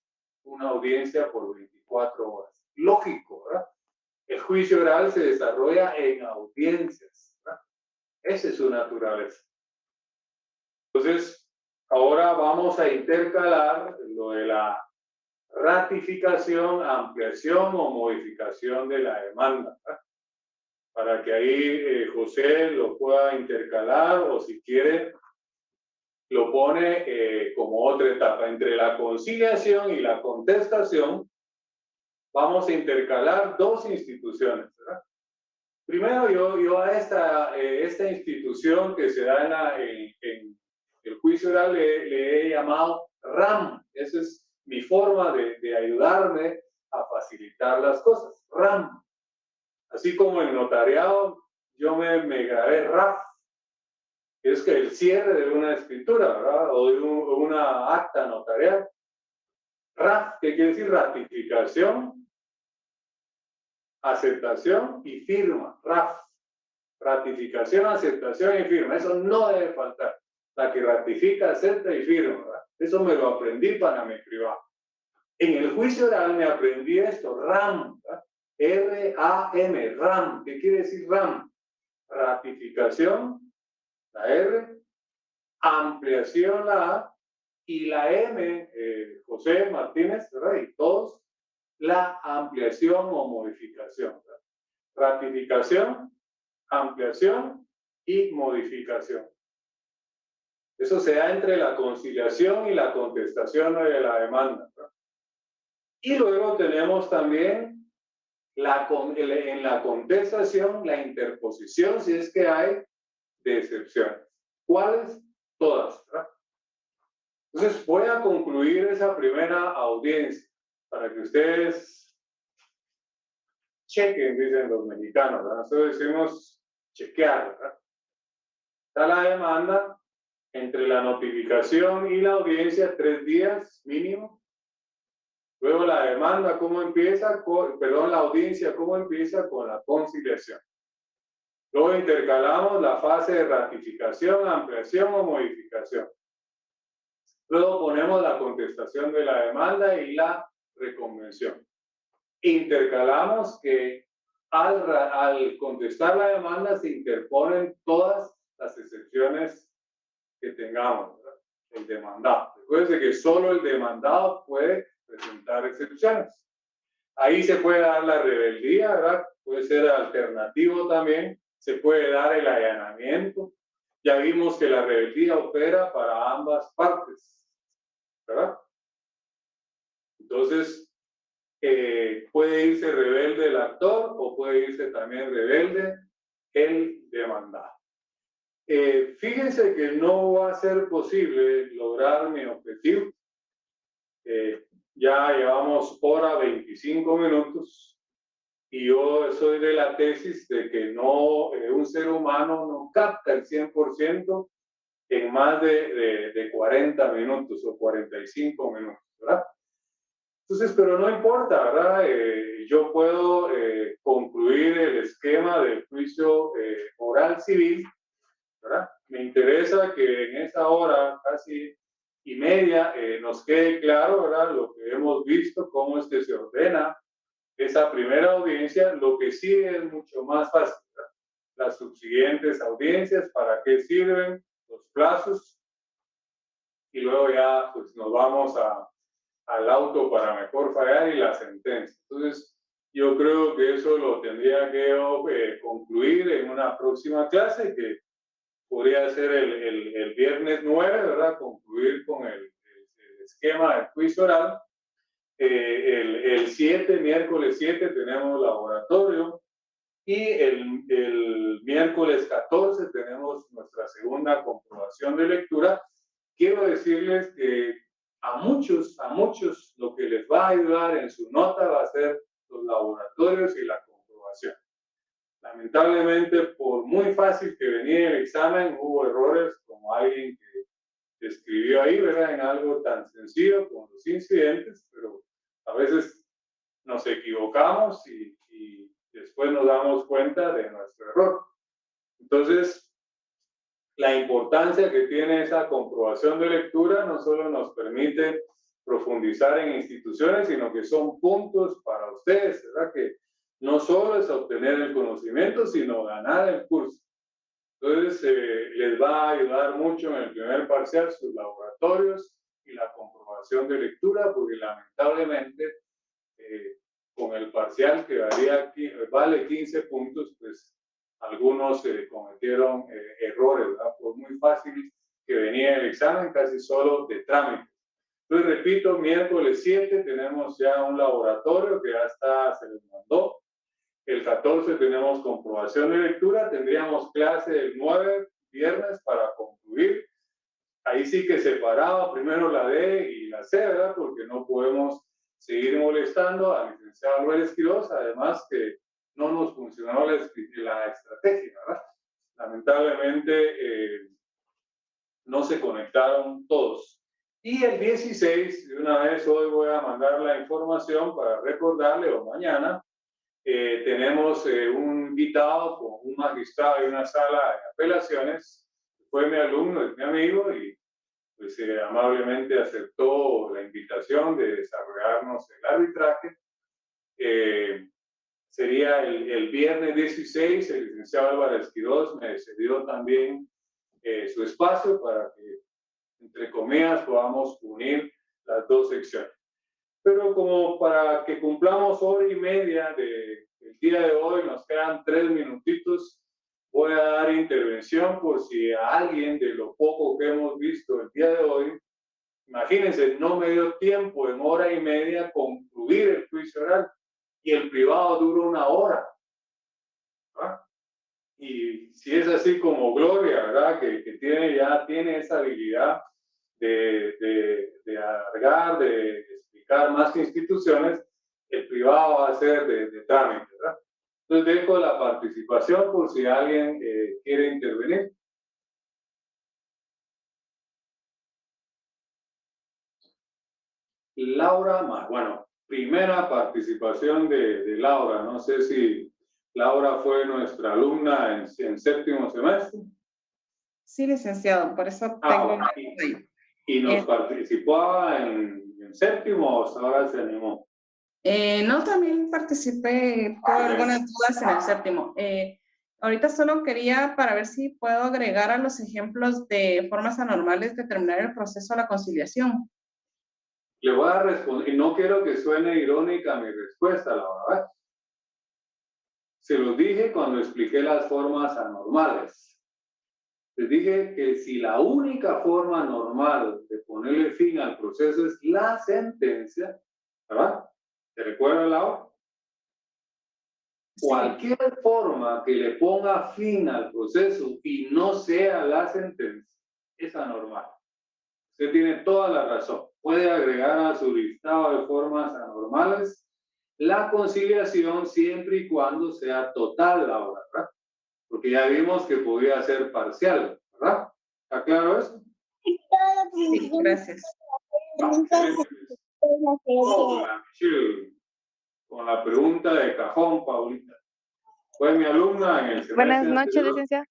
Una audiencia por 24 horas. Lógico, ¿verdad? El juicio oral se desarrolla en audiencias, ¿verdad? Esa es su naturaleza. Entonces, ahora vamos a intercalar lo de la ratificación, ampliación o modificación de la demanda, ¿verdad?, para que ahí José lo pueda intercalar o si quiere lo pone como otra etapa. Entre la conciliación y la contestación vamos a intercalar 2 instituciones, ¿verdad? Primero, yo a esta institución que se da en el juicio oral le he llamado RAM. Esa es mi forma de ayudarme a facilitar las cosas. RAM. Así como en notariado, yo me grabé RAF. Es que el cierre de una escritura, ¿verdad? O de una acta notarial. RAF, que quiere decir ratificación, aceptación y firma. RAF. Ratificación, aceptación y firma. Eso no debe faltar. La que ratifica, acepta y firma, ¿verdad? Eso me lo aprendí para mi privado. En el juicio oral me aprendí esto, RAM, ¿verdad? R-A-M, RAM. ¿Qué quiere decir RAM? Ratificación, la R, ampliación, la A, y la M, José Martínez, ¿verdad? Y todos, la ampliación o modificación, ¿verdad? Ratificación, ampliación y modificación. Eso se da entre la conciliación y la contestación de la demanda, ¿verdad? Y luego tenemos también en la contestación la interposición, si es que hay, de excepciones. ¿Cuáles? Todas, ¿verdad? Entonces voy a concluir esa primera audiencia para que ustedes chequen, dicen los mexicanos, ¿verdad? Nosotros decimos chequear, ¿verdad? Está la demanda, entre la notificación y la audiencia, 3 días mínimo. Luego la demanda, ¿cómo empieza? La audiencia, ¿cómo empieza? Con la conciliación. Luego intercalamos la fase de ratificación, ampliación o modificación. Luego ponemos la contestación de la demanda y la reconvención. Intercalamos que al contestar la demanda se interponen todas las excepciones que tengamos, ¿verdad? El demandado. Recuerden que solo el demandado puede presentar excepciones. Ahí se puede dar la rebeldía, ¿verdad? Puede ser alternativo también. Se puede dar el allanamiento. Ya vimos que la rebeldía opera para ambas partes, ¿verdad? Entonces, puede irse rebelde el actor o puede irse también rebelde el demandado. Fíjense que no va a ser posible lograr mi objetivo. Ya llevamos hora 25 minutos y yo soy de la tesis de que un ser humano no capta el 100% en más de 40 minutos o 45 minutos, ¿verdad? Entonces, pero no importa, ¿verdad? Yo puedo concluir el esquema del juicio oral civil, ¿verdad? Me interesa que en esta hora casi y media nos quede claro, ¿verdad? Lo que hemos visto, cómo es que se ordena esa primera audiencia. Lo que sigue es mucho más fácil, ¿verdad? Las subsiguientes audiencias, para qué sirven, los plazos, y luego ya pues nos vamos al auto para mejor fallar y la sentencia. Entonces, yo creo que eso lo tendría que concluir en una próxima clase, que podría ser el viernes 9, ¿verdad? Concluir con el esquema del juicio oral. El 7, miércoles 7, tenemos laboratorio. Y el miércoles 14 tenemos nuestra segunda comprobación de lectura. Quiero decirles que a muchos lo que les va a ayudar en su nota va a ser los laboratorios y la comprobación. Lamentablemente, por muy fácil que venía el examen, hubo errores, como alguien que escribió ahí, ¿verdad? En algo tan sencillo como los incidentes, pero a veces nos equivocamos y después nos damos cuenta de nuestro error. Entonces, la importancia que tiene esa comprobación de lectura no solo nos permite profundizar en instituciones, sino que son puntos para ustedes, ¿verdad? Que no solo es obtener el conocimiento, sino ganar el curso. Entonces, les va a ayudar mucho en el primer parcial sus laboratorios y la comprobación de lectura, porque lamentablemente con el parcial que vale 15 puntos, pues algunos cometieron errores, ¿verdad? Por muy fácil que venía el examen, casi solo de trámite. Entonces, repito, miércoles 7 tenemos ya un laboratorio que ya se les mandó. El 14 tenemos comprobación de lectura, tendríamos clase el 9, viernes, para concluir. Ahí sí que separaba primero la D y la C, ¿verdad? Porque no podemos seguir molestando al licenciado Álvarez Quiroz, además que no nos funcionó la estrategia, ¿verdad? Lamentablemente no se conectaron todos. Y el 16, de una vez hoy voy a mandar la información para recordarle, o mañana, tenemos un invitado con un magistrado y una sala de apelaciones. Fue mi alumno, es mi amigo, y pues amablemente aceptó la invitación de desarrollarnos el arbitraje. Sería el viernes 16, el licenciado Álvarez Quiroz me cedió también su espacio para que, entre comillas, podamos unir las dos secciones. Pero como para que cumplamos hora y media del día de hoy, nos quedan 3 minutitos, voy a dar intervención por si a alguien de lo poco que hemos visto el día de hoy, imagínense, no me dio tiempo en hora y media concluir el juicio oral y el privado dura 1 hora. ¿Verdad? Y si es así como Gloria, ¿verdad? Que tiene esa habilidad de alargar, de explicar más que instituciones, el privado va a ser de trámite, ¿verdad? Entonces dejo la participación por si alguien quiere intervenir. Laura, bueno, primera participación de Laura. No sé si Laura fue nuestra alumna en 7º semestre. Sí, licenciado, por eso tengo... ¿Y nos participaba en 7º o hasta ahora se animó? No, también participé por algunas dudas en el 7º. Ahorita solo quería para ver si puedo agregar a los ejemplos de formas anormales de terminar el proceso a la conciliación. Le voy a responder, y no quiero que suene irónica mi respuesta, la verdad. Se los dije cuando expliqué las formas anormales. Les dije que si la única forma normal de ponerle fin al proceso es la sentencia, ¿verdad? ¿Se recuerda, Laura? Sí. Cualquier forma que le ponga fin al proceso y no sea la sentencia es anormal. Usted tiene toda la razón. Puede agregar a su listado de formas anormales la conciliación siempre y cuando sea total, Laura, ¿verdad? Porque ya vimos que podía ser parcial, ¿verdad? ¿Está claro eso? Sí, gracias. Hola, Michelle. Con la pregunta de cajón, Paulita. Fue mi alumna en el semestre Buenas noches, anterior. licenciada.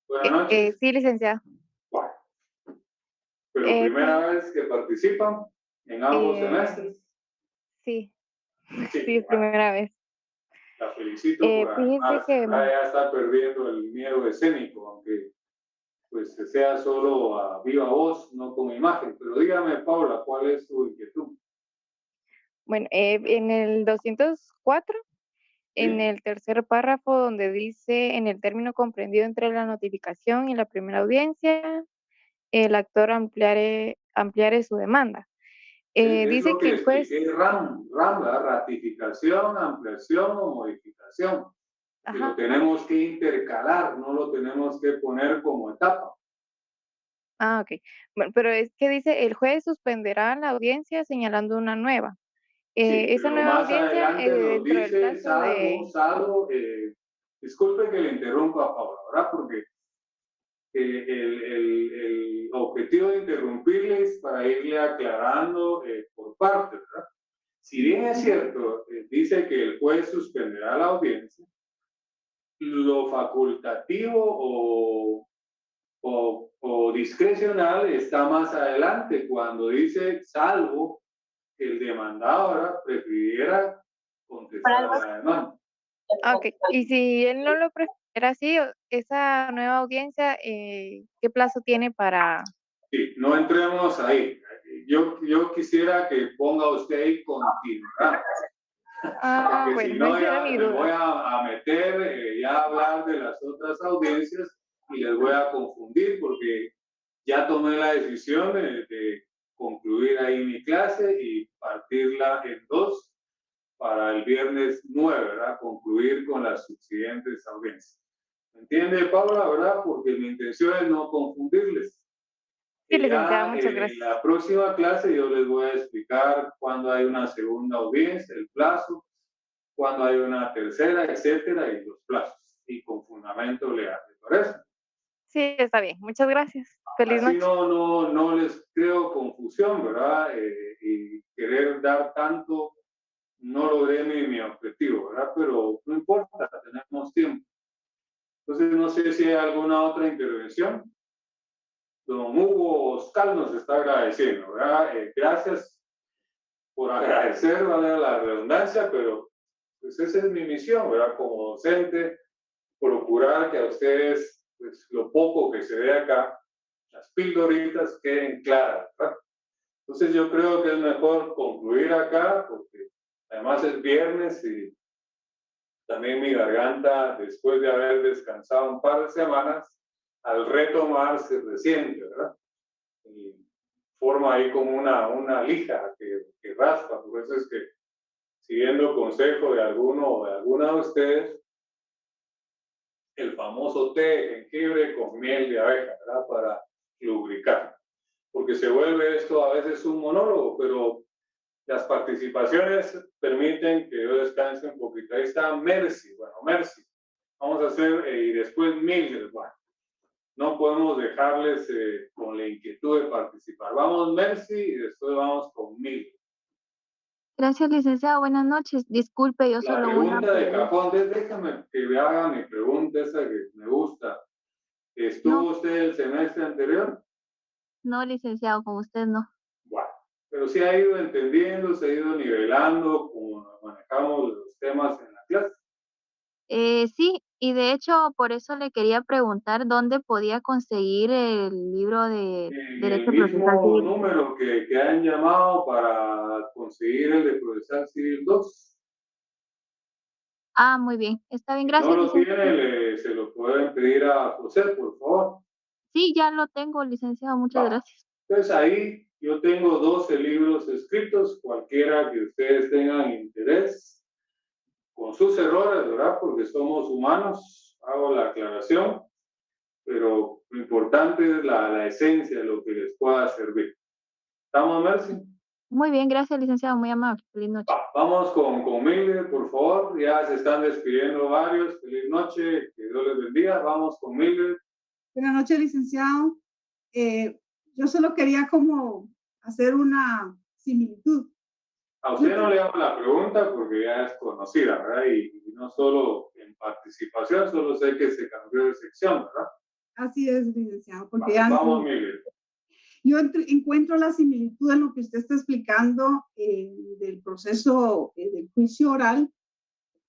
Buenas noches. Sí, licenciada. Bueno. Pero primera pues, vez que participan en ambos semestres. Sí, Sí, sí, es primera vez. la felicito por Fíjese animarse. que Ya está perdiendo el miedo escénico, aunque pues sea solo a viva voz, no con imagen. Pero dígame, Paula, ¿cuál es tu inquietud? Bueno, en el 204, en Sí. el tercer párrafo donde dice, en el término comprendido entre la notificación y la primera audiencia, el actor ampliare su demanda. Es Dice lo que que el juez... expliqué, la ratificación, ampliación o modificación. Que lo Ajá, tenemos que intercalar, no lo tenemos que poner como etapa. ok. Bueno, pero es que dice, el juez suspenderá la audiencia señalando una nueva. Sí, Esa pero nueva más audiencia, adelante nos dentro del dice, plazo de... salvo, disculpe que le interrumpa a Paula, ¿verdad? Porque el objetivo de interrumpirle es para irle aclarando por partes, ¿verdad? Si bien es cierto, dice que el juez suspenderá la audiencia, lo facultativo o discrecional está más adelante, cuando dice, salvo que el demandado ¿verdad? Prefiriera contestar a la demanda. Ok, y si él no lo prefiere así, esa nueva audiencia, ¿qué plazo tiene para...? Sí, no entremos ahí. Yo quisiera que ponga usted ahí continuará. Porque Bueno, si no no, esa era ya mi me voy duda. a meter, ya a hablar de las otras audiencias y les voy a confundir porque ya tomé la decisión de concluir ahí mi clase y partirla en 2 para el viernes 9, ¿verdad? Concluir con las subsiguientes audiencias. ¿Me entiende, Paula, verdad? Porque mi intención es no confundirles. Sí, licenciada, Ya, muchas gracias. en la próxima clase yo les voy a explicar cuándo hay una segunda audiencia, el plazo, cuándo hay una tercera, etcétera, y los plazos, y con fundamento legal. ¿Les parece? Sí, está bien. Muchas gracias. Feliz Así noche. no les creo confusión, ¿verdad? Y querer dar tanto, no logré mi objetivo, ¿verdad? Pero no importa, tenemos tiempo. Entonces, no sé si hay alguna otra intervención. Don Hugo Oscar nos está agradeciendo, ¿verdad? Gracias por agradecer, vale la redundancia, pero pues esa es mi misión, ¿verdad? Como docente, procurar que a ustedes, pues lo poco que se ve acá, las pildoritas queden claras, ¿verdad? Entonces yo creo que es mejor concluir acá, porque además es viernes y también mi garganta, después de haber descansado un par de semanas, al retomar se resiente, ¿verdad? Y forma ahí como una lija que raspa, por eso es que siguiendo consejo de alguno o de alguna de ustedes, el famoso té de jengibre con miel de abeja, ¿verdad? Para lubricar, porque se vuelve esto a veces un monólogo, pero las participaciones permiten que yo descanse un poquito. Ahí está Mercy, bueno, Mercy, vamos a hacer, y después Mildred, bueno, no podemos dejarles con la inquietud de participar. Vamos Mercy y después vamos con Mildred. Gracias, licenciado. Buenas noches. Disculpe, yo La solo una pregunta de pregunta. cajón, déjame que me haga mi pregunta, esa que me gusta. ¿Estuvo usted el semestre anterior? No, licenciado, con usted no. Bueno, pero sí ha ido entendiendo, se ha ido nivelando como manejamos los temas en la clase. Sí, y de hecho, por eso le quería preguntar dónde podía conseguir el libro de En el Derecho Procesal mismo Civil. número que han llamado para conseguir el de Procesal Civil 2. Ah, muy bien. Está bien, Si no gracias, lo licenciado. tiene, se lo pueden pedir a José, por favor. Sí, ya lo tengo, licenciado. Muchas Va. gracias. Entonces ahí yo tengo 12 libros escritos, cualquiera que ustedes tengan interés, con sus errores, ¿verdad? Porque somos humanos, hago la aclaración, pero lo importante es la esencia de lo que les pueda servir. ¿Estamos, Mercy? Muy bien, gracias, licenciado. Muy amable. Feliz noche. Vamos con Mildred, por favor. Ya se están despidiendo varios. Feliz noche, que Dios les bendiga. Vamos con Mildred. Buenas noches, licenciado. Yo solo quería como hacer una similitud. A usted no le hago la pregunta porque ya es conocida, ¿verdad? Y no solo en participación, solo sé que se cambió de sección, ¿verdad? Así es, licenciado. Porque ya vamos, Mildred. Yo encuentro la similitud en lo que usted está explicando del proceso del juicio oral.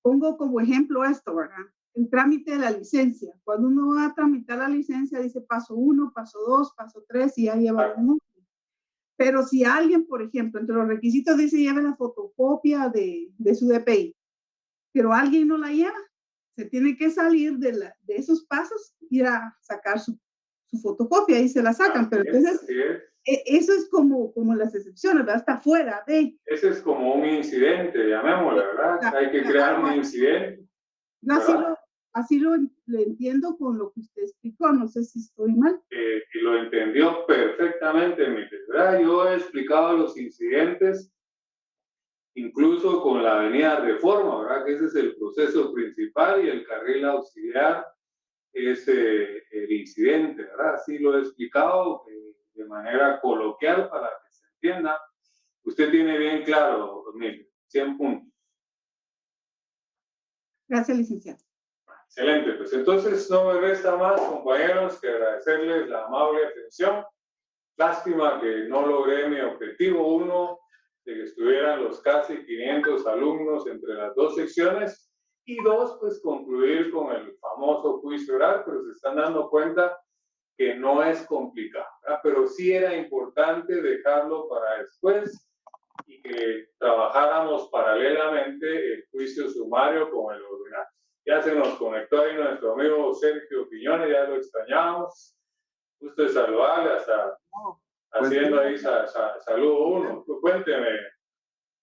Pongo como ejemplo esto, ¿verdad? El trámite de la licencia. Cuando uno va a tramitar la licencia, dice paso 1, paso 2, paso 3 y ya lleva un número. Pero si alguien, por ejemplo, entre los requisitos dice lleve la fotocopia de su DPI, pero alguien no la lleva, se tiene que salir de esos pasos, ir a sacar su fotocopia y se la sacan. Pero entonces, eso es como las excepciones, ¿verdad? Está fuera de. Ese es como un incidente, llamémosle, ¿verdad? Hay que crear un incidente. Así lo entiendo con lo que usted explicó, no sé si estoy mal. Y lo entendió perfectamente, ¿verdad? Yo he explicado los incidentes, incluso con la avenida Reforma, ¿verdad? Que ese es el proceso principal y el carril auxiliar es el incidente, ¿verdad? Así lo he explicado de manera coloquial para que se entienda. Usted tiene bien claro, 100 puntos. Gracias, licenciado. Excelente, pues entonces no me resta más, compañeros, que agradecerles la amable atención. Lástima que no logré mi objetivo, uno, de que estuvieran los casi 500 alumnos entre las dos secciones, y dos, pues concluir con el famoso juicio oral, pero se están dando cuenta que no es complicado, ¿verdad? Pero sí era importante dejarlo para después y que trabajáramos paralelamente el juicio sumario con el ordinario. Ya se nos conectó ahí nuestro amigo Sergio Piñones, ya lo extrañamos. Gusto de saludarle, hasta haciendo ahí saludo uno. Cuénteme,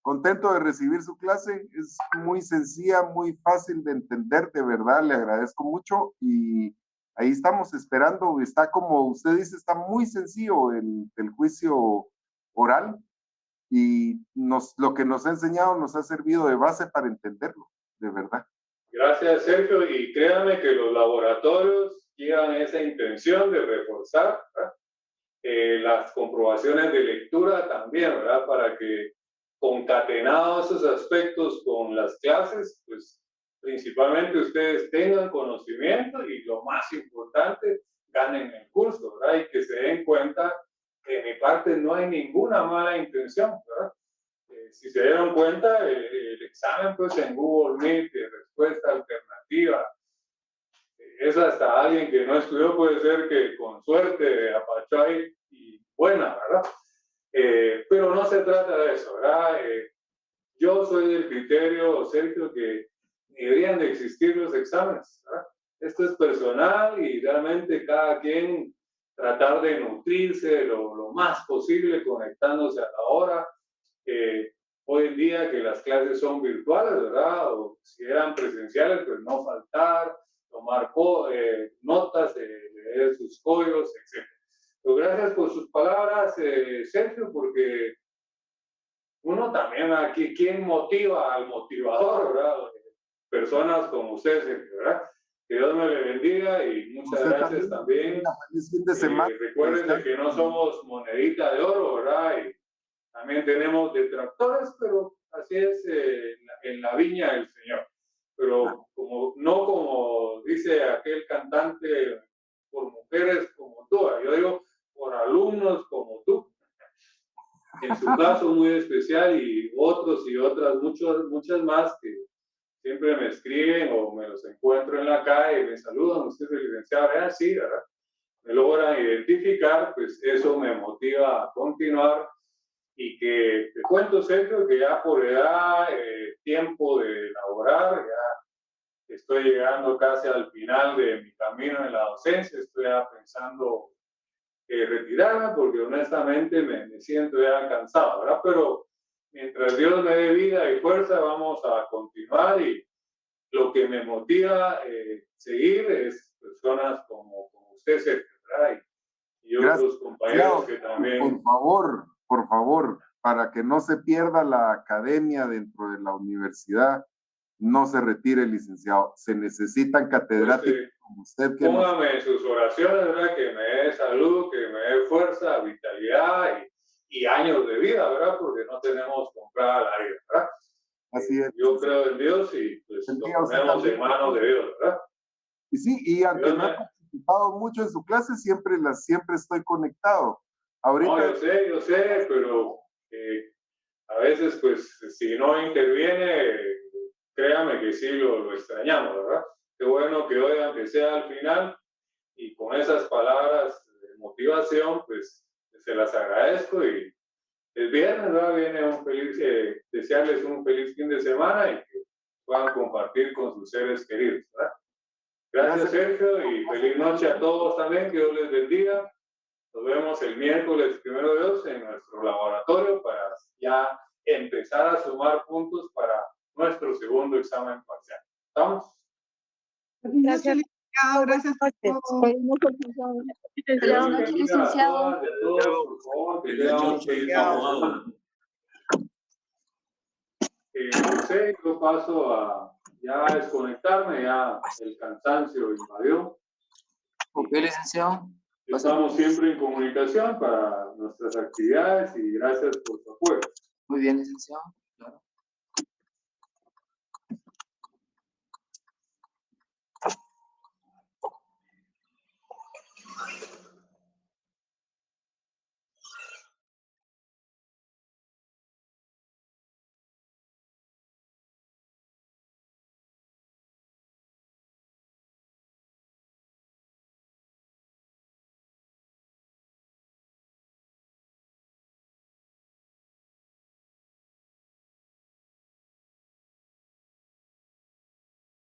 Contento de recibir su clase, es muy sencilla, muy fácil de entender, de verdad, le agradezco mucho y ahí estamos esperando, está como usted dice, está muy sencillo el juicio oral y lo que nos ha enseñado nos ha servido de base para entenderlo, de verdad. Gracias, Sergio, y créanme que los laboratorios llevan esa intención de reforzar, ¿verdad? Las comprobaciones de lectura también, ¿verdad? Para que concatenados esos aspectos con las clases, pues principalmente ustedes tengan conocimiento y lo más importante, ganen el curso, ¿verdad? Y que se den cuenta que de mi parte no hay ninguna mala intención, ¿verdad? Si se dieron cuenta, el examen pues en Google Meet, de respuesta alternativa, es hasta alguien que no estudió, puede ser que con suerte apachó ahí y buena, ¿verdad? Pero no se trata de eso, ¿verdad? Yo soy del criterio, Sergio, que deberían de existir los exámenes, ¿verdad? Esto es personal y realmente cada quien tratar de nutrirse lo más posible conectándose a la hora. Hoy en día que las clases son virtuales, ¿verdad? O si eran presenciales, pues no faltar, tomar notas, leer sus códigos, etc. Pues gracias por sus palabras, Sergio, porque uno también aquí, ¿quién motiva al motivador, verdad? Personas como usted, Sergio, ¿verdad? Que Dios me le bendiga y muchas gracias también. Feliz fin de semana. Recuerden que no somos monedita de oro, ¿verdad? Y también tenemos detractores, pero así es en la viña del Señor. Pero no como dice aquel cantante, por mujeres como tú, yo digo por alumnos como tú. En su caso muy especial y otros y otras, muchas más que siempre me escriben o me los encuentro en la calle y me saludan, usted es el licenciado, sí, ¿verdad? Me logran identificar, pues eso me motiva a continuar y que te cuento, Sergio, que ya por edad, tiempo de elaborar, ya estoy llegando casi al final de mi camino en la docencia, estoy ya pensando retirarme porque honestamente me siento ya cansado, ¿verdad? Pero mientras Dios me dé vida y fuerza, vamos a continuar y lo que me motiva seguir es personas como usted, Sergio, ¿verdad? Y otros compañeros que también... Por favor, para que no se pierda la academia dentro de la universidad, no se retire, licenciado. Se necesitan catedráticos pues, como usted. Póngame en sus oraciones, ¿verdad? Que me dé salud, que me dé fuerza, vitalidad y años de vida, ¿verdad? Porque no tenemos comprada la vida, ¿verdad? Así es. Yo creo en Dios y pues lo ponemos en manos de Dios, ¿verdad? Y sí, y aunque no he participado mucho en su clase, siempre estoy conectado. Ahorita... No, yo sé, pero a veces, pues, si no interviene, créame que sí lo extrañamos, ¿verdad? Qué bueno que hoy, aunque sea al final, y con esas palabras de motivación, pues, se las agradezco y el viernes, ¿verdad? Viene desearles un feliz fin de semana y que puedan compartir con sus seres queridos, ¿verdad? Gracias, Sergio, y feliz noche a todos también, que Dios les bendiga. Nos vemos el miércoles, primero de Dios, en nuestro laboratorio para ya empezar a sumar puntos para nuestro segundo examen parcial. ¿Estamos? Gracias, licenciado. Gracias por todo. Feliz noche, licenciado. No sé, yo paso a ya desconectarme, ya el cansancio invadió. Ok, licenciado. Estamos siempre en comunicación para nuestras actividades y gracias por su apoyo. Muy bien, licenciado.